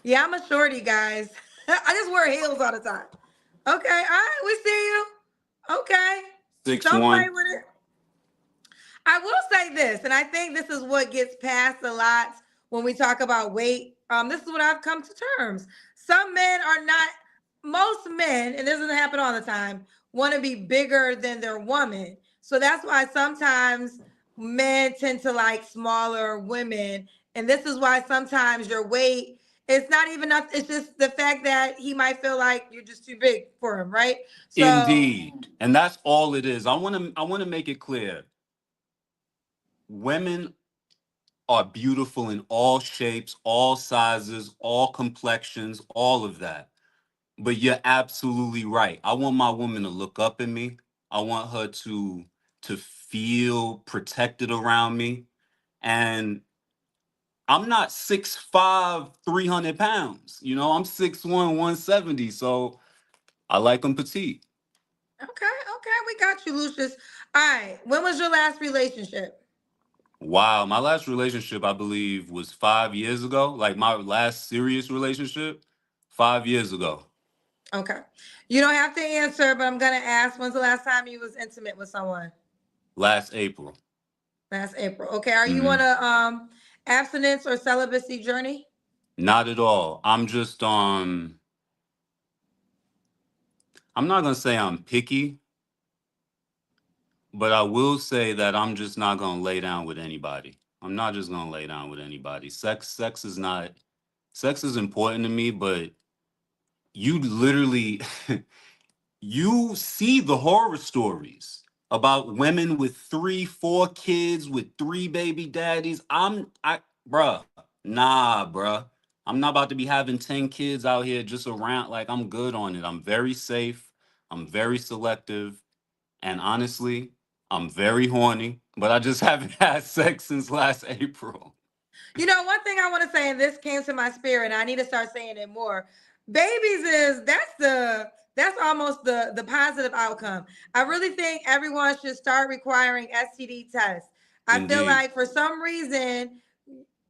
Yeah, I'm a shorty, guys. I just wear heels all the time. Okay. All right. We see you. Okay. Six Don't play one. with it. I will say this, and I think this is what gets passed a lot when we talk about weight. This is what I've come to terms. Some men are not, most men, and this doesn't happen all the time, want to be bigger than their woman. So that's why sometimes men tend to like smaller women. And this is why sometimes your weight, it's not even enough. It's just the fact that he might feel like you're just too big for him, right? So Indeed. And that's all it is. I want to make it clear. Women are beautiful in all shapes, all sizes, all complexions, all of that. But you're absolutely right. I want my woman to look up at me. I want her to feel protected around me. And I'm not 6'5", 300 pounds. You know, I'm 6'1", 170. So I like them petite. okay, we got you, Lucius. All right. When was your last relationship? Wow, my last relationship, I believe, was 5 years ago. Like my last serious relationship, 5 years ago, Okay. You don't have to answer, but I'm gonna ask, when's the last time you was intimate with someone? last April. Last April. Okay. Are you on Hmm. a abstinence or celibacy journey? Not at all. I'm not gonna say I'm picky, but I will say that I'm just not gonna lay down with anybody. I'm not just gonna lay down with anybody. Sex is important to me, but you literally you see the horror stories about women with 3, 4 kids with 3 baby daddies. Bruh, nah, bruh. I'm not about to be having 10 kids out here just around. Like, I'm good on it. I'm very safe. I'm very selective. And honestly, I'm very horny, but I just haven't had sex since last April. You know, one thing I want to say, and this came to my spirit, and I need to start saying it more. Babies is that's almost the positive outcome. I really think everyone should start requiring STD tests. I feel Indeed. like for some reason,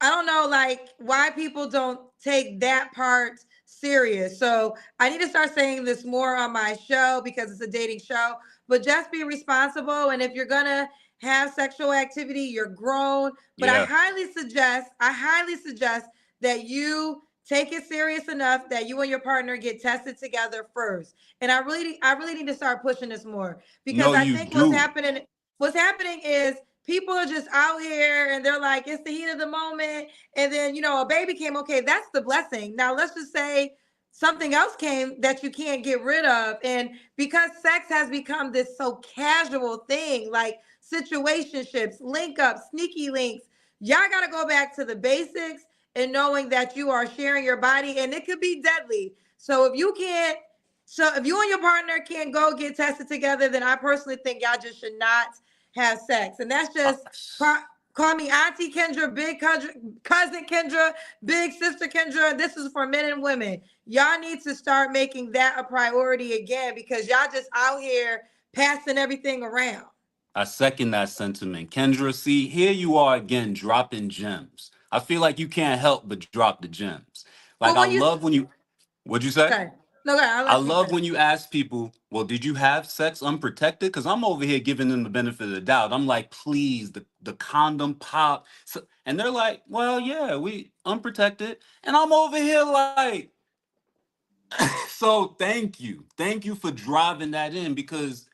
I don't know, like why people don't take that part serious. So I need to start saying this more on my show because it's a dating show. But just be responsible, and if you're gonna have sexual activity, you're grown. But Yeah. I highly suggest that you take it serious enough that you and your partner get tested together first. And I really need to start pushing this more because No, I you think do. what's happening is people are just out here and they're like, it's the heat of the moment. And then, a baby came. Okay, that's the blessing. Now, let's just say something else came that you can't get rid of. And because sex has become this so casual thing, like situationships, link ups, sneaky links, y'all got to go back to the basics and knowing that you are sharing your body and it could be deadly. So if you and your partner can't go get tested together, then I personally think y'all just should not have sex. And that's Uh, just Call me Auntie Kendra, cousin Kendra, big sister Kendra. This is for men and women. Y'all need to start making that a priority again because y'all just out here passing everything around. I second that sentiment. Kendra, see, here you are again dropping gems. I feel like you can't help but drop the gems. Like, Well, I when you love when you, what'd you say? okay, no, go ahead, I'll I let you love finish. when you ask people, well, did you have sex unprotected? Because I'm over here giving them the benefit of the doubt. I'm like, please, the condom pop. So, and they're like, well, yeah, we unprotected. And I'm over here like, so thank you. Thank you for driving that in because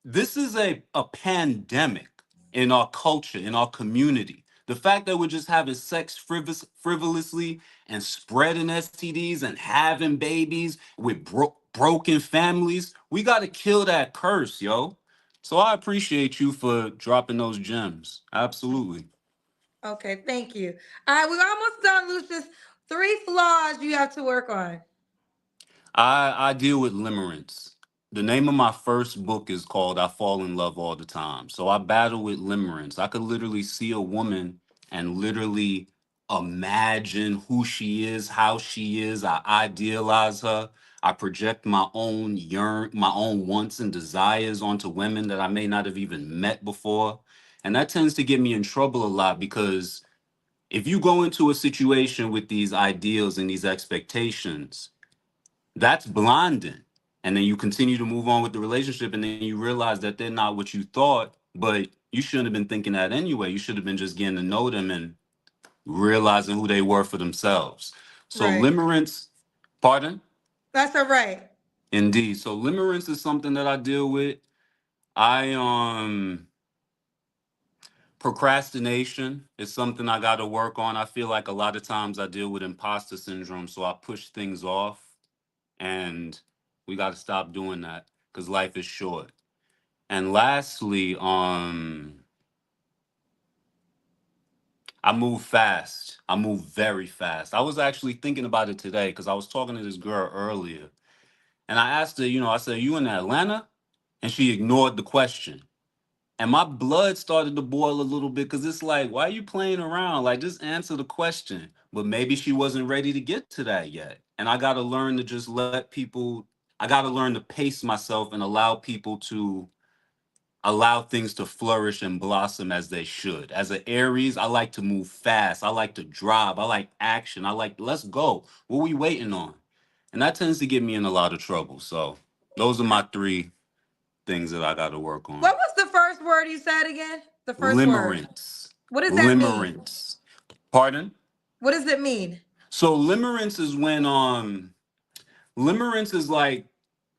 this is a pandemic in our culture, in our community. The fact that we're just having sex frivolously and spreading STDs and having babies with broken families, we got to kill that curse, yo. So I appreciate you for dropping those gems. Absolutely. Okay, thank you. All right, we're almost done, Lucius. Three flaws you have to work on. I deal with limerence. The name of my first book is called I Fall in Love All the Time. So I battle with limerence. I could literally see a woman and literally imagine who she is, how she is. I idealize her. I project my own wants and desires onto women that I may not have even met before. And that tends to get me in trouble a lot because if you go into a situation with these ideals and these expectations, that's blinding. And then you continue to move on with the relationship, and then you realize that they're not what you thought, but you shouldn't have been thinking that anyway. You should have been just getting to know them and realizing who they were for themselves. So Right. limerence, pardon? That's all right. Indeed. So limerence is something that I deal with. I procrastination is something I got to work on. I feel like a lot of times I deal with imposter syndrome, so I push things off, and we got to stop doing that because life is short. And lastly, I move fast. I move very fast. I was actually thinking about it today because I was talking to this girl earlier, and I asked her, I said, "You in Atlanta?" And she ignored the question. And my blood started to boil a little bit because it's like, why are you playing around? Like, just answer the question. But maybe she wasn't ready to get to that yet. And I got to learn to just let people, I got to learn to pace myself and allow people to allow things to flourish and blossom as they should. As an Aries, I like to move fast. I like to drive. I like action. I like, let's go. What we waiting on? And that tends to get me in a lot of trouble. So those are my three things that I got to work on. What was the first word you said again? The first word. Limerence. What does that mean? Limerence. Pardon? What does it mean? So limerence is when limerence is like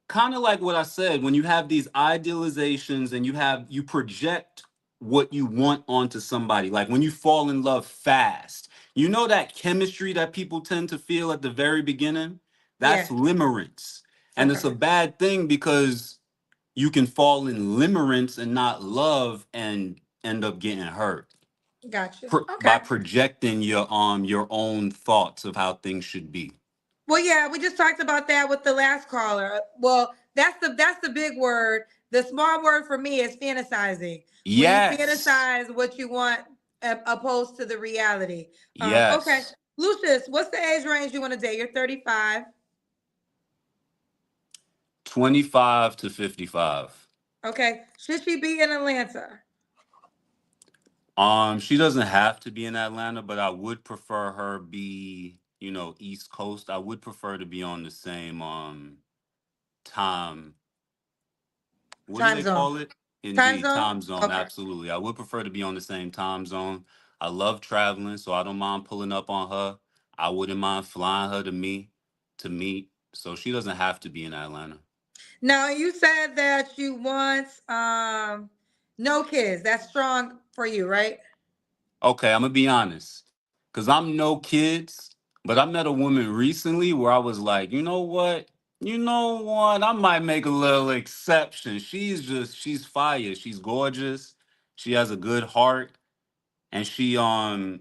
kind of like what I said, when you have these idealizations and you project what you want onto somebody, like when you fall in love fast. You know that chemistry that people tend to feel at the very beginning? That's Yeah. limerence. And Okay. it's a bad thing because you can fall in limerence and not love and end up getting hurt Gotcha. by Okay. projecting your own thoughts of how things should be. Well, yeah, we just talked about that with the last caller. Well, that's the big word. The small word for me is fantasizing. When you Yes. fantasize what you want opposed to the reality. Okay. Yes. Lucius, what's the age range you want to date? You're 35. 25 to 55. Okay. Should she be in Atlanta? She doesn't have to be in Atlanta, but I would prefer her be, East Coast. I would prefer to be on the same time. What do Time they zone. call it? Time Indeed, zone? time zone. Okay. Absolutely. I would prefer to be on the same time zone. I love traveling, so I don't mind pulling up on her. I wouldn't mind flying her to meet. So she doesn't have to be in Atlanta. Now you said that you want no kids. That's strong for you, right? Okay, I'm gonna be honest, cause I'm no kids, but I met a woman recently where I was like, you know what? I might make a little exception. She's fire. She's gorgeous. She has a good heart, and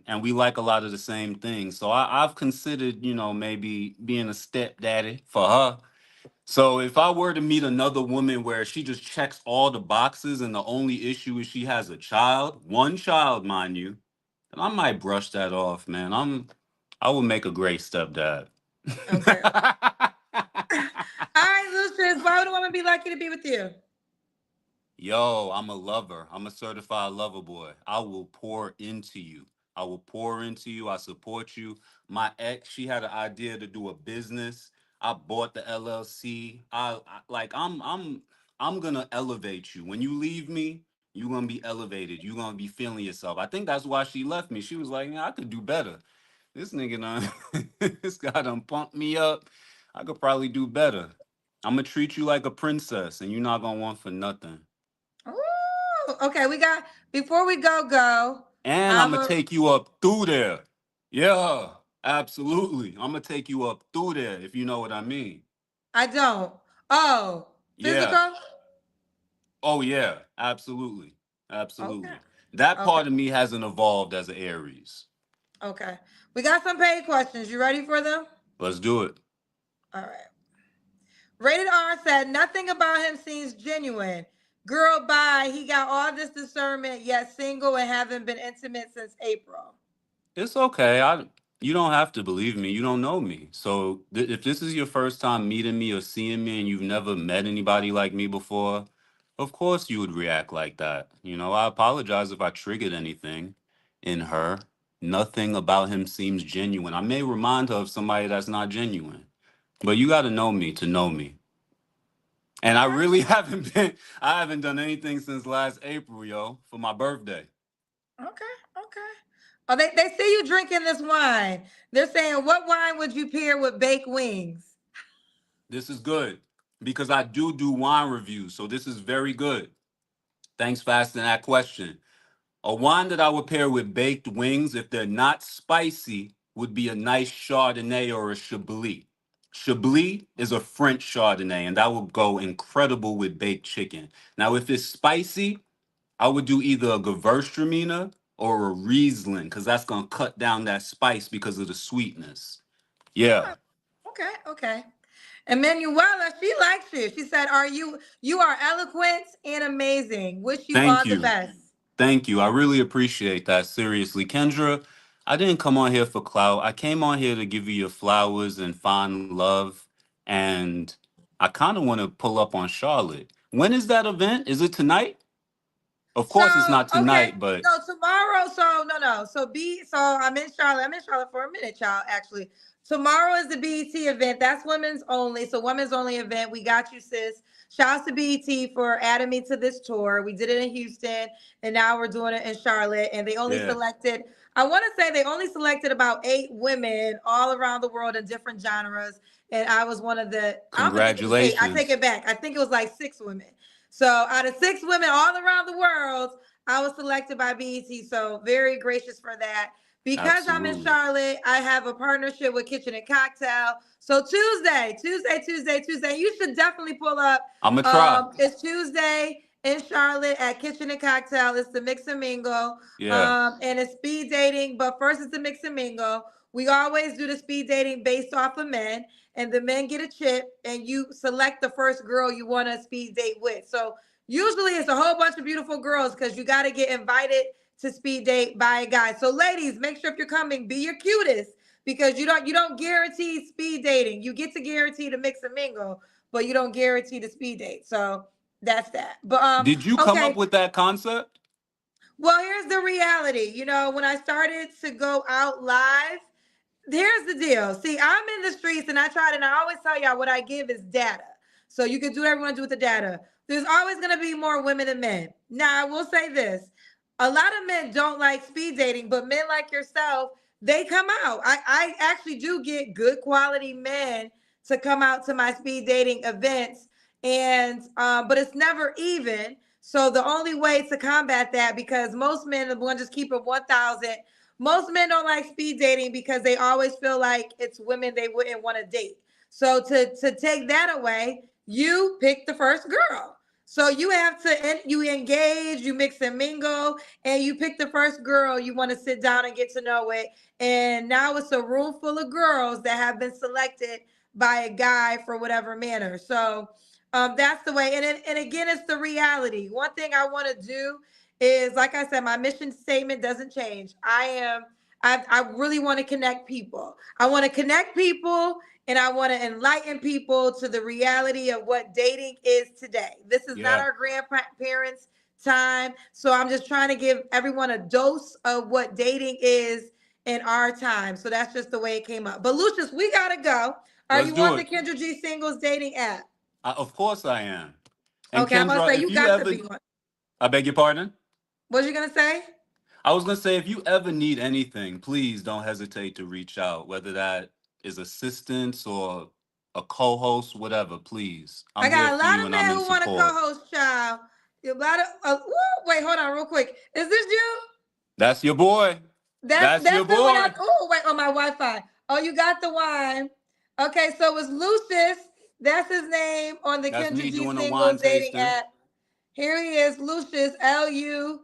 and we like a lot of the same things. So I've considered, maybe being a stepdaddy for her. So if I were to meet another woman where she just checks all the boxes and the only issue is she has a child, one child, mind you, then I might brush that off, man. I would make a great stepdad. Okay. All right, Lucius, why would a woman be lucky to be with you? Yo, I'm a lover. I'm a certified lover boy. I will pour into you. I will pour into you. I support you. My ex, she had an idea to do a business. I bought the LLC. I'm gonna elevate you. When you leave me, you're gonna be elevated. You're gonna be feeling yourself. I think that's why she left me. She was like, "Yeah, I could do better. This nigga done, this guy done pumped me up. I could probably do better. I'm gonna treat you like a princess, and you're not gonna want for nothing." Ooh, okay, we got before we go. And I'm I'm gonna a take you up through there. Yeah, absolutely. I'm gonna take you up through there, if you know what I mean. I don't. Oh, Yeah. physical? Oh yeah, absolutely. Okay. Absolutely. That Okay. part of me hasn't evolved as an Aries. Okay. We got some paid questions. You ready for them? Let's do it. All right. Rated R said nothing about him seems genuine. Girl, bye. He got all this discernment, yet single and haven't been intimate since April. It's okay. You don't have to believe me. You don't know me. So if this is your first time meeting me or seeing me and you've never met anybody like me before, of course you would react like that. You know, I apologize if I triggered anything in her. Nothing about him seems genuine. I may remind her of somebody that's not genuine. But you got to know me to know me. And I Okay. really I haven't done anything since last April, yo, for my birthday. Okay. Okay. Oh, they see you drinking this wine. They're saying, what wine would you pair with baked wings? This is good because I do wine reviews. So this is very good. Thanks for asking that question. A wine that I would pair with baked wings, if they're not spicy, would be a nice Chardonnay or a Chablis. Chablis is a French Chardonnay, and that would go incredible with baked chicken. Now, if it's spicy, I would do either a Gewürztraminer or a Riesling, because that's going to cut down that spice because of the sweetness. Yeah. Oh, okay. Okay. And Manuela, she likes you. She said, you are eloquent and amazing. Wish you Thank all the you. best. Thank you. I really appreciate that. Seriously. Kendra, I didn't come on here for clout. I came on here to give you your flowers and find love. And I kind of want to pull up on Charlotte. When is that event? Is it tonight? Of course, it's So not okay, tonight, but so tomorrow, so no. So I'm in Charlotte. I'm in Charlotte for a minute, child. Actually, tomorrow is the BET event. That's women's only. So women's only event. We got you, sis. Shouts to BET for adding me to this tour. We did it in Houston, and now we're doing it in Charlotte. And they only yeah, selected. I want to say they only selected about 8 women all around the world in different genres. And I was one of the. I don't think it was 8. I take congratulations. it back. I think it was like 6 women. So out of 6 women all around the world, I was selected by BET. So very gracious for that. Because I'm in Absolutely. Charlotte, I have a partnership with Kitchen and Cocktail. So Tuesday, you should definitely pull up. I'm going to try. It's Tuesday in Charlotte at Kitchen and Cocktail. It's the Mix and Mingle. Yeah, And it's speed dating, but first it's the Mix and Mingle. We always do the speed dating based off of men, and the men get a chip, and you select the first girl you want to speed date with. So usually it's a whole bunch of beautiful girls because you got to get invited to speed date by a guy. So ladies, make sure if you're coming, be your cutest because you don't guarantee speed dating. You get to guarantee to mix and mingle, but you don't guarantee the speed date. So that's that. But did you come up okay. with that concept? Well, here's the reality. When I started to go out live, here's the deal. See, I'm in the streets and I always tell y'all what I give is data. So you can do whatever you want to do with the data. There's always going to be more women than men. Now, I will say this. A lot of men don't like speed dating, but men like yourself, they come out. I actually do get good quality men to come out to my speed dating events. And but it's never even. So the only way to combat that, because most men want to just keep it 1,000. Most men don't like speed dating because they always feel like it's women they wouldn't want to date. So to take that away, you pick the first girl. So you have to you engage, you mix and mingle, and you pick the first girl you want to sit down and get to know it. And now it's a room full of girls that have been selected by a guy for whatever manner. So that's the way. And again, it's the reality. One thing I want to do is, like I said, my mission statement doesn't change. I really want to connect people. I want to connect people, and I want to enlighten people to the reality of what dating is today. This is not Yeah. our grandparents' time. So I'm just trying to give everyone a dose of what dating is in our time. So that's just the way it came up. But Lucius, we gotta go. Are Let's you do on the it. Kendra G Singles dating app? Of course I am. And Okay, I'm gonna Kendra, say if you you got to ever, be on. I beg your pardon? What you gonna say? I was gonna say, if you ever need anything, please don't hesitate to reach out, whether that is assistance or a co-host, whatever, please. I I'm here got a for lot you of and I'm men in who want to support. co-host, child. A lot of wait, hold on, real quick. Is this you? That's your boy. That's your That's the one. boy. Wait, on my Wi-Fi. Oh, you got the wine. Okay, so it's Lucius. That's his name on the That's Kendra me G doing a Singles wine dating tasting. app. Here he is, Lucius, Lucius.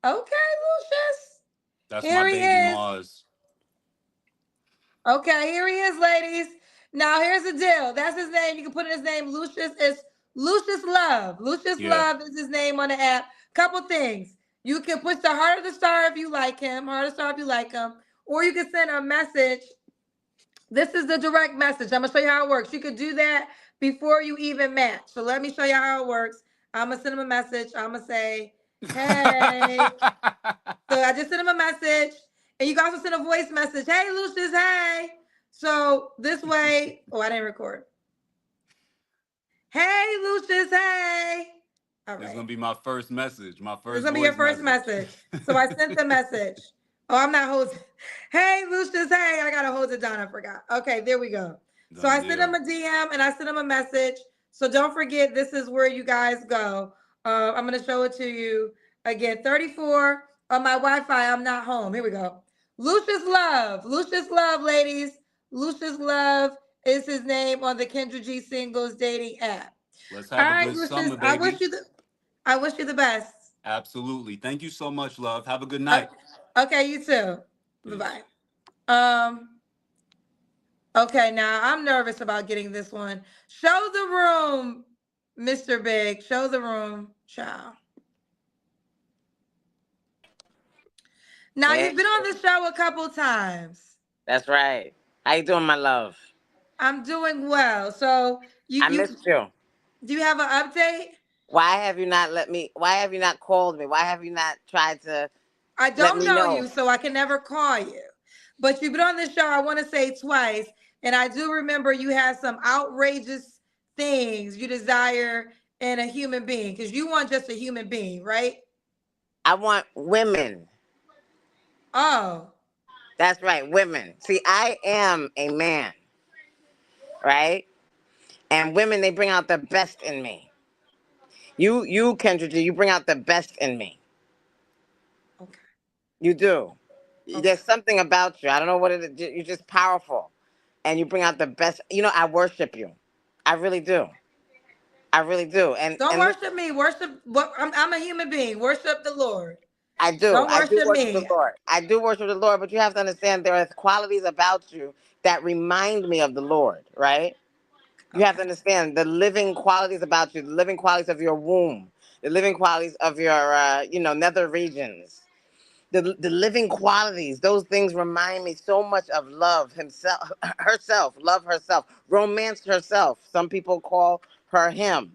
Okay, Lucius. That's my Here he baby is. Mars. Okay, here he is, ladies. Now here's the deal. That's his name. You can put in his name. Lucius is Lucius Love. Lucius Yeah. Love is his name on the app. Couple things. You can push the heart of the star if you like him, heart of the star if you like him, or you can send a message. This is the direct message. I'm gonna show you how it works. You could do that before you even match. So let me show you how it works. I'm gonna send him a message. I'm gonna say, "Hey." So I just sent him a message, and you can also send a voice message. Hey, Lucius. Hey. So this way. Oh, I didn't record. Hey, Lucius. Hey. All It's right. gonna be my first message, my It's first gonna be your voice first message. message. So I sent the message. Oh, I'm not holding. Hey, Lucius. Hey, I gotta hold it down. I forgot. Okay, there we go. So Done I sent him deal. a DM and I sent him a message. So don't forget, this is where you guys go. I'm gonna show it to you again. 34 on my Wi-Fi. I'm not home. Here we go. Lucius Love. Lucius Love, ladies. Lucius Love is his name on the Kendra G Singles dating app. Let's All have a right, good Lucius. summer, baby. I wish you the best. Absolutely. Thank you so much, love. Have a good Uh, night. okay, you too. Peace. Bye bye. Okay, now I'm nervous about getting this one. Show the room, Mr. Big. Show the room, child. Now Yeah, you've been on the show a couple times. that's right. How you doing, my love? I'm doing well. So I you missed you. do you have an update? Why have you not let me? Why have you not called me? Why have you not tried to I let don't me know know? you, so I can never call you. But you've been on this show, I want to say twice, and I do remember you had some outrageous things you desire in a human being, because you want just a human being, right? I want women. Oh, That's right, women. See, I am a man, right? And women, they bring out the best in me. You, Kendra, you bring out the best in me. okay, You do. okay. There's something about you. I don't know what it is. You're just powerful, and you bring out the best. You know, I worship you. I really do. I really do. Don't And worship me. Worship what I'm a human being. Worship the Lord. I do. Don't I do worship worship the me. Lord. I do worship the Lord, but you have to understand there are qualities about you that remind me of the Lord, right? You have Okay. to understand the living qualities about you, the living qualities of your womb, the living qualities of your, nether regions. The living qualities, those things remind me so much of love himself, herself, love herself, romance herself. Some people call her him.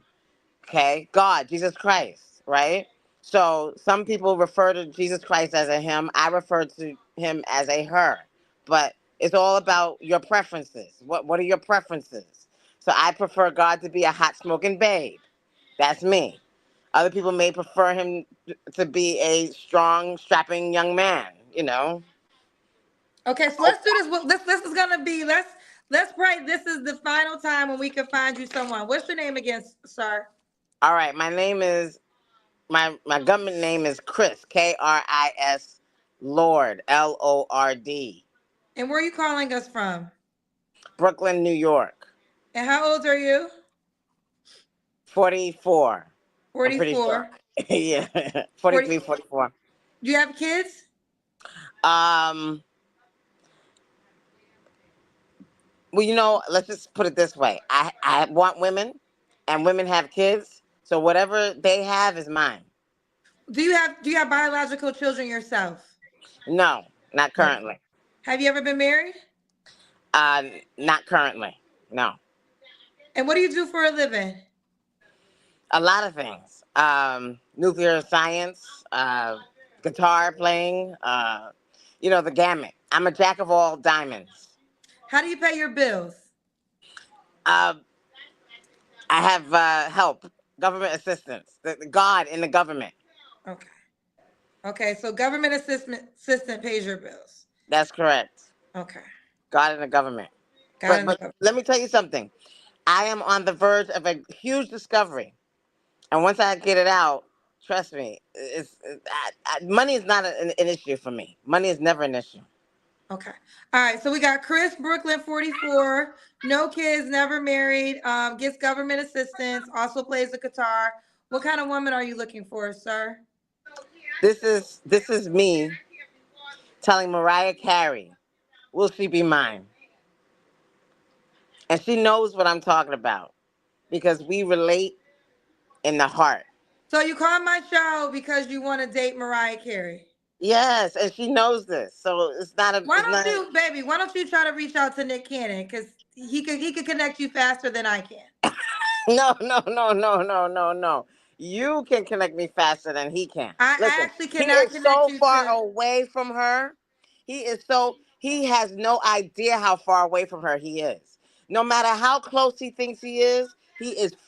Okay, God, Jesus Christ, right? So some people refer to Jesus Christ as a him. I refer to him as a her. But it's all about your preferences. What are your preferences? So I prefer God to be a hot smoking babe. That's me. Other people may prefer him to be a strong, strapping young man, you know. Okay, so let's do this. This is gonna be let's pray. This is the final time when we can find you someone. What's your name again, sir? All right, my name is my government name is Chris, Kris, Lord, Lord. And where are you calling us from? Brooklyn, New York. And how old are you? 44. I'm pretty sure. 44. Yeah. 40. 43, 44. Do you have kids? Um, Well, let's just put it this way. I want women, and women have kids. So whatever they have is mine. Do you have biological children yourself? No, not Okay. currently. Have you ever been married? Uh, Not currently. No. And what do you do for a living? A lot of things. Nuclear science, guitar playing, the gamut. I'm a jack of all diamonds. How do you pay your bills? Uh, I have help, government assistance, the God in the government. Okay. Okay, so government assistant pays your bills. That's correct. Okay. God in the government. Got But in the but government. let me tell you something. I am on the verge of a huge discovery, and once I get it out, trust me, money is not an issue for me. Money is never an issue. Okay. All right. So we got Chris Brooklyn, 44, no kids, never married, gets government assistance, also plays the guitar. What kind of woman are you looking for, sir? This is me telling Mariah Carey, "Will she be mine?" And she knows what I'm talking about because we relate in the heart. So you called my show because you want to date Mariah Carey. Yes, and she knows this, so it's not a. Why It's don't not. you, baby? Why don't you try to reach out to Nick Cannon? Because he could connect you faster than I can. No, no, no, no, no, no, no. You can connect me faster than he can. I Listen, actually he cannot is connect so you far to. away from her. He has no idea how far away from her he is. No matter how close he thinks he is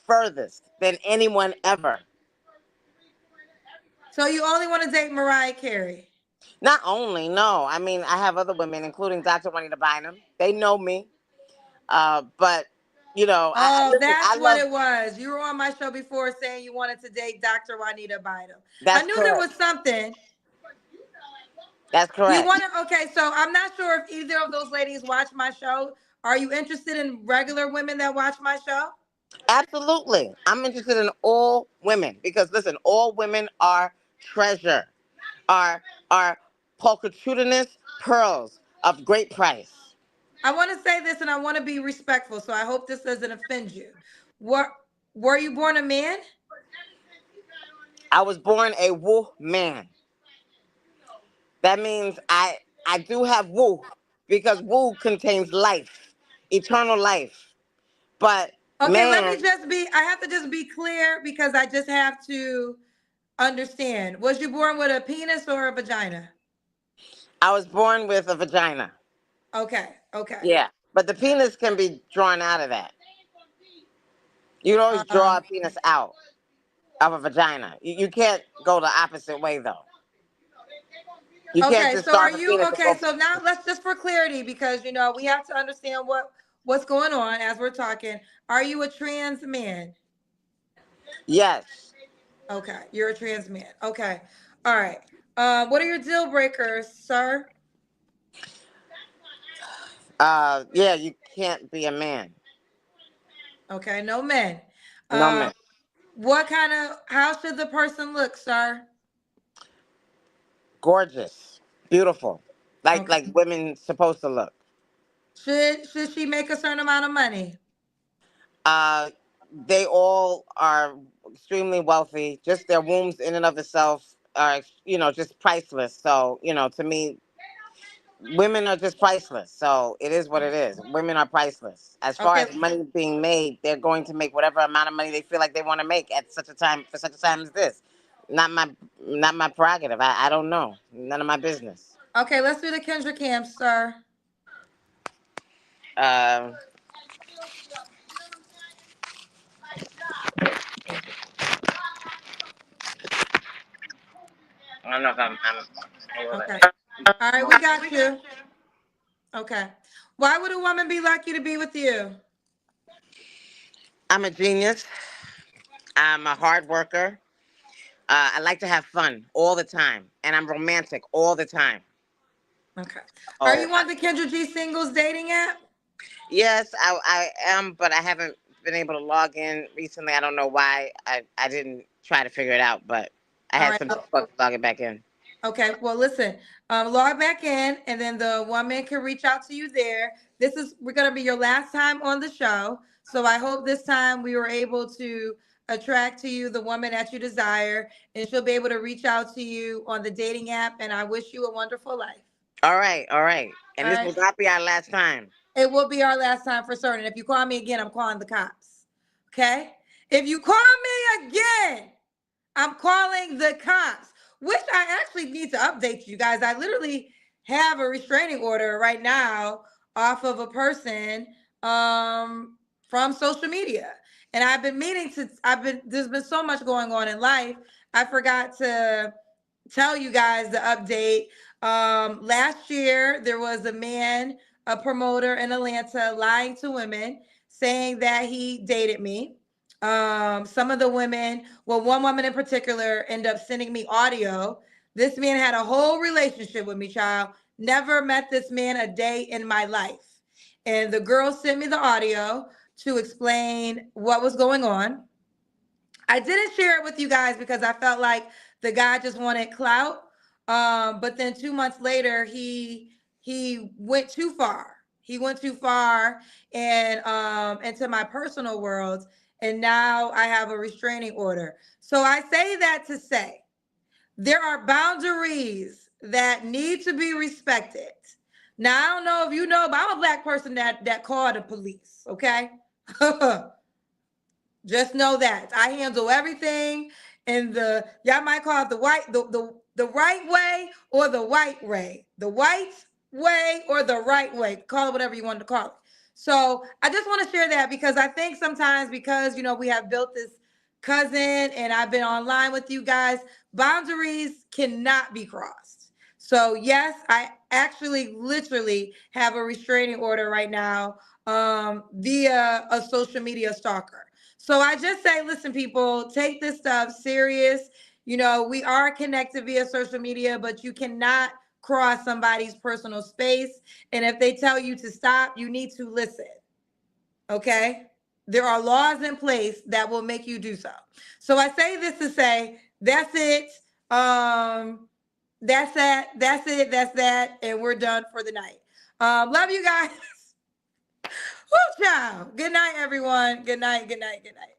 furthest than anyone ever. So you only want to date Mariah Carey. Not only, no. I mean, I have other women, including Dr. Juanita Bynum. They know me. But, Oh, listen, that's I what love, it was. You were on my show before saying you wanted to date Dr. Juanita Bynum. I that's knew there correct. was something. That's You correct. want to, okay, so I'm not sure if either of those ladies watch my show. Are you interested in regular women that watch my show? Absolutely. I'm interested in all women because listen, all women are treasure, are pulchritudinous pearls of great price. I want to say this and I want to be respectful, so I hope this doesn't offend you. What were you born a man? I was born a woo man. That means I do have woo because woo contains life, eternal life. But Okay, let me man, just be, I have to just be clear because I just have to understand. Was you born with a penis or a vagina? I was born with a vagina. Okay, okay. Yeah. But the penis can be drawn out of that. You can always draw a Um, penis out of a vagina. You can't go the opposite way though. You can't okay, just so are start a you penis and okay? go. So now let's just for clarity, because we have to understand what's going on as we're talking. Are you a trans man? Yes. Okay, you're a trans man. Okay, all right. What are your deal breakers, sir? Yeah, you can't be a man. Okay, no men. No Um, man. how should the person look, sir? Gorgeous. Beautiful. Like Okay. like women supposed to look. Should she make a certain amount of money? Uh they all are extremely wealthy. Just their wombs in and of itself are, just priceless. So, to me, women are just priceless. So it is what it is. Women are priceless. As far Okay. as money being made, they're going to make whatever amount of money they feel like they want to make at such a time for such a time as this. Not my not my prerogative. I don't know. None of my business. Okay, let's do the Kendra Camp, sir. Um I don't know if I'm able Okay. to. All right, we got you. Okay. Why would a woman be lucky to be with you? I'm a genius. I'm a hard worker. I like to have fun all the time, and I'm romantic all the time. Okay. Are Oh, you on the Kendra G singles dating app? yes, I am, but I haven't been able to log in recently. I don't know why. I didn't try to figure it out, but I All had right. some difficulty logging back in. Okay, well, listen, log back in, and then the woman can reach out to you there. We're gonna be your last time on the show, so I hope this time we were able to attract to you the woman that you desire, and she'll be able to reach out to you on the dating app. And I wish you a wonderful life. All right, all right. And All this right, will not be our last time. it will be our last time for certain. If you call me again, I'm calling the cops. Okay, if you call me again, I'm calling the cops, which I actually need to update you guys. I literally have a restraining order right now off of a person from social media. And there's been so much going on in life. I forgot to tell you guys the update. Last year, there was a man, a promoter in Atlanta, lying to women, saying that he dated me. Some of the women, well, one woman in particular, ended up sending me audio. This man had a whole relationship with me, child. Never met this man a day in my life. And the girl sent me the audio to explain what was going on. I didn't share it with you guys because I felt like the guy just wanted clout. But then 2 months later, he went too far. He went too far and into my personal world, and now I have a restraining order. So I say that to say there are boundaries that need to be respected. Now I don't know if you know, but I'm a black person that called the police. Okay. Just know that I handle everything in y'all might call it the right way or the white way. The white way or the right way. Call it whatever you want to call it. So I just want to share that because I think sometimes because we have built this cousin and I've been online with you guys, boundaries cannot be crossed. So yes, I actually literally have a restraining order right now via a social media stalker. So I just say, listen, people, take this stuff serious. We are connected via social media, but you cannot cross somebody's personal space. And if they tell you to stop, you need to listen. Okay? There are laws in place that will make you do so. So I say this to say, that's it. That's that. That's it. That's that. And we're done for the night. Love you guys. Woo, child. Good night, everyone. Good night. Good night. Good night.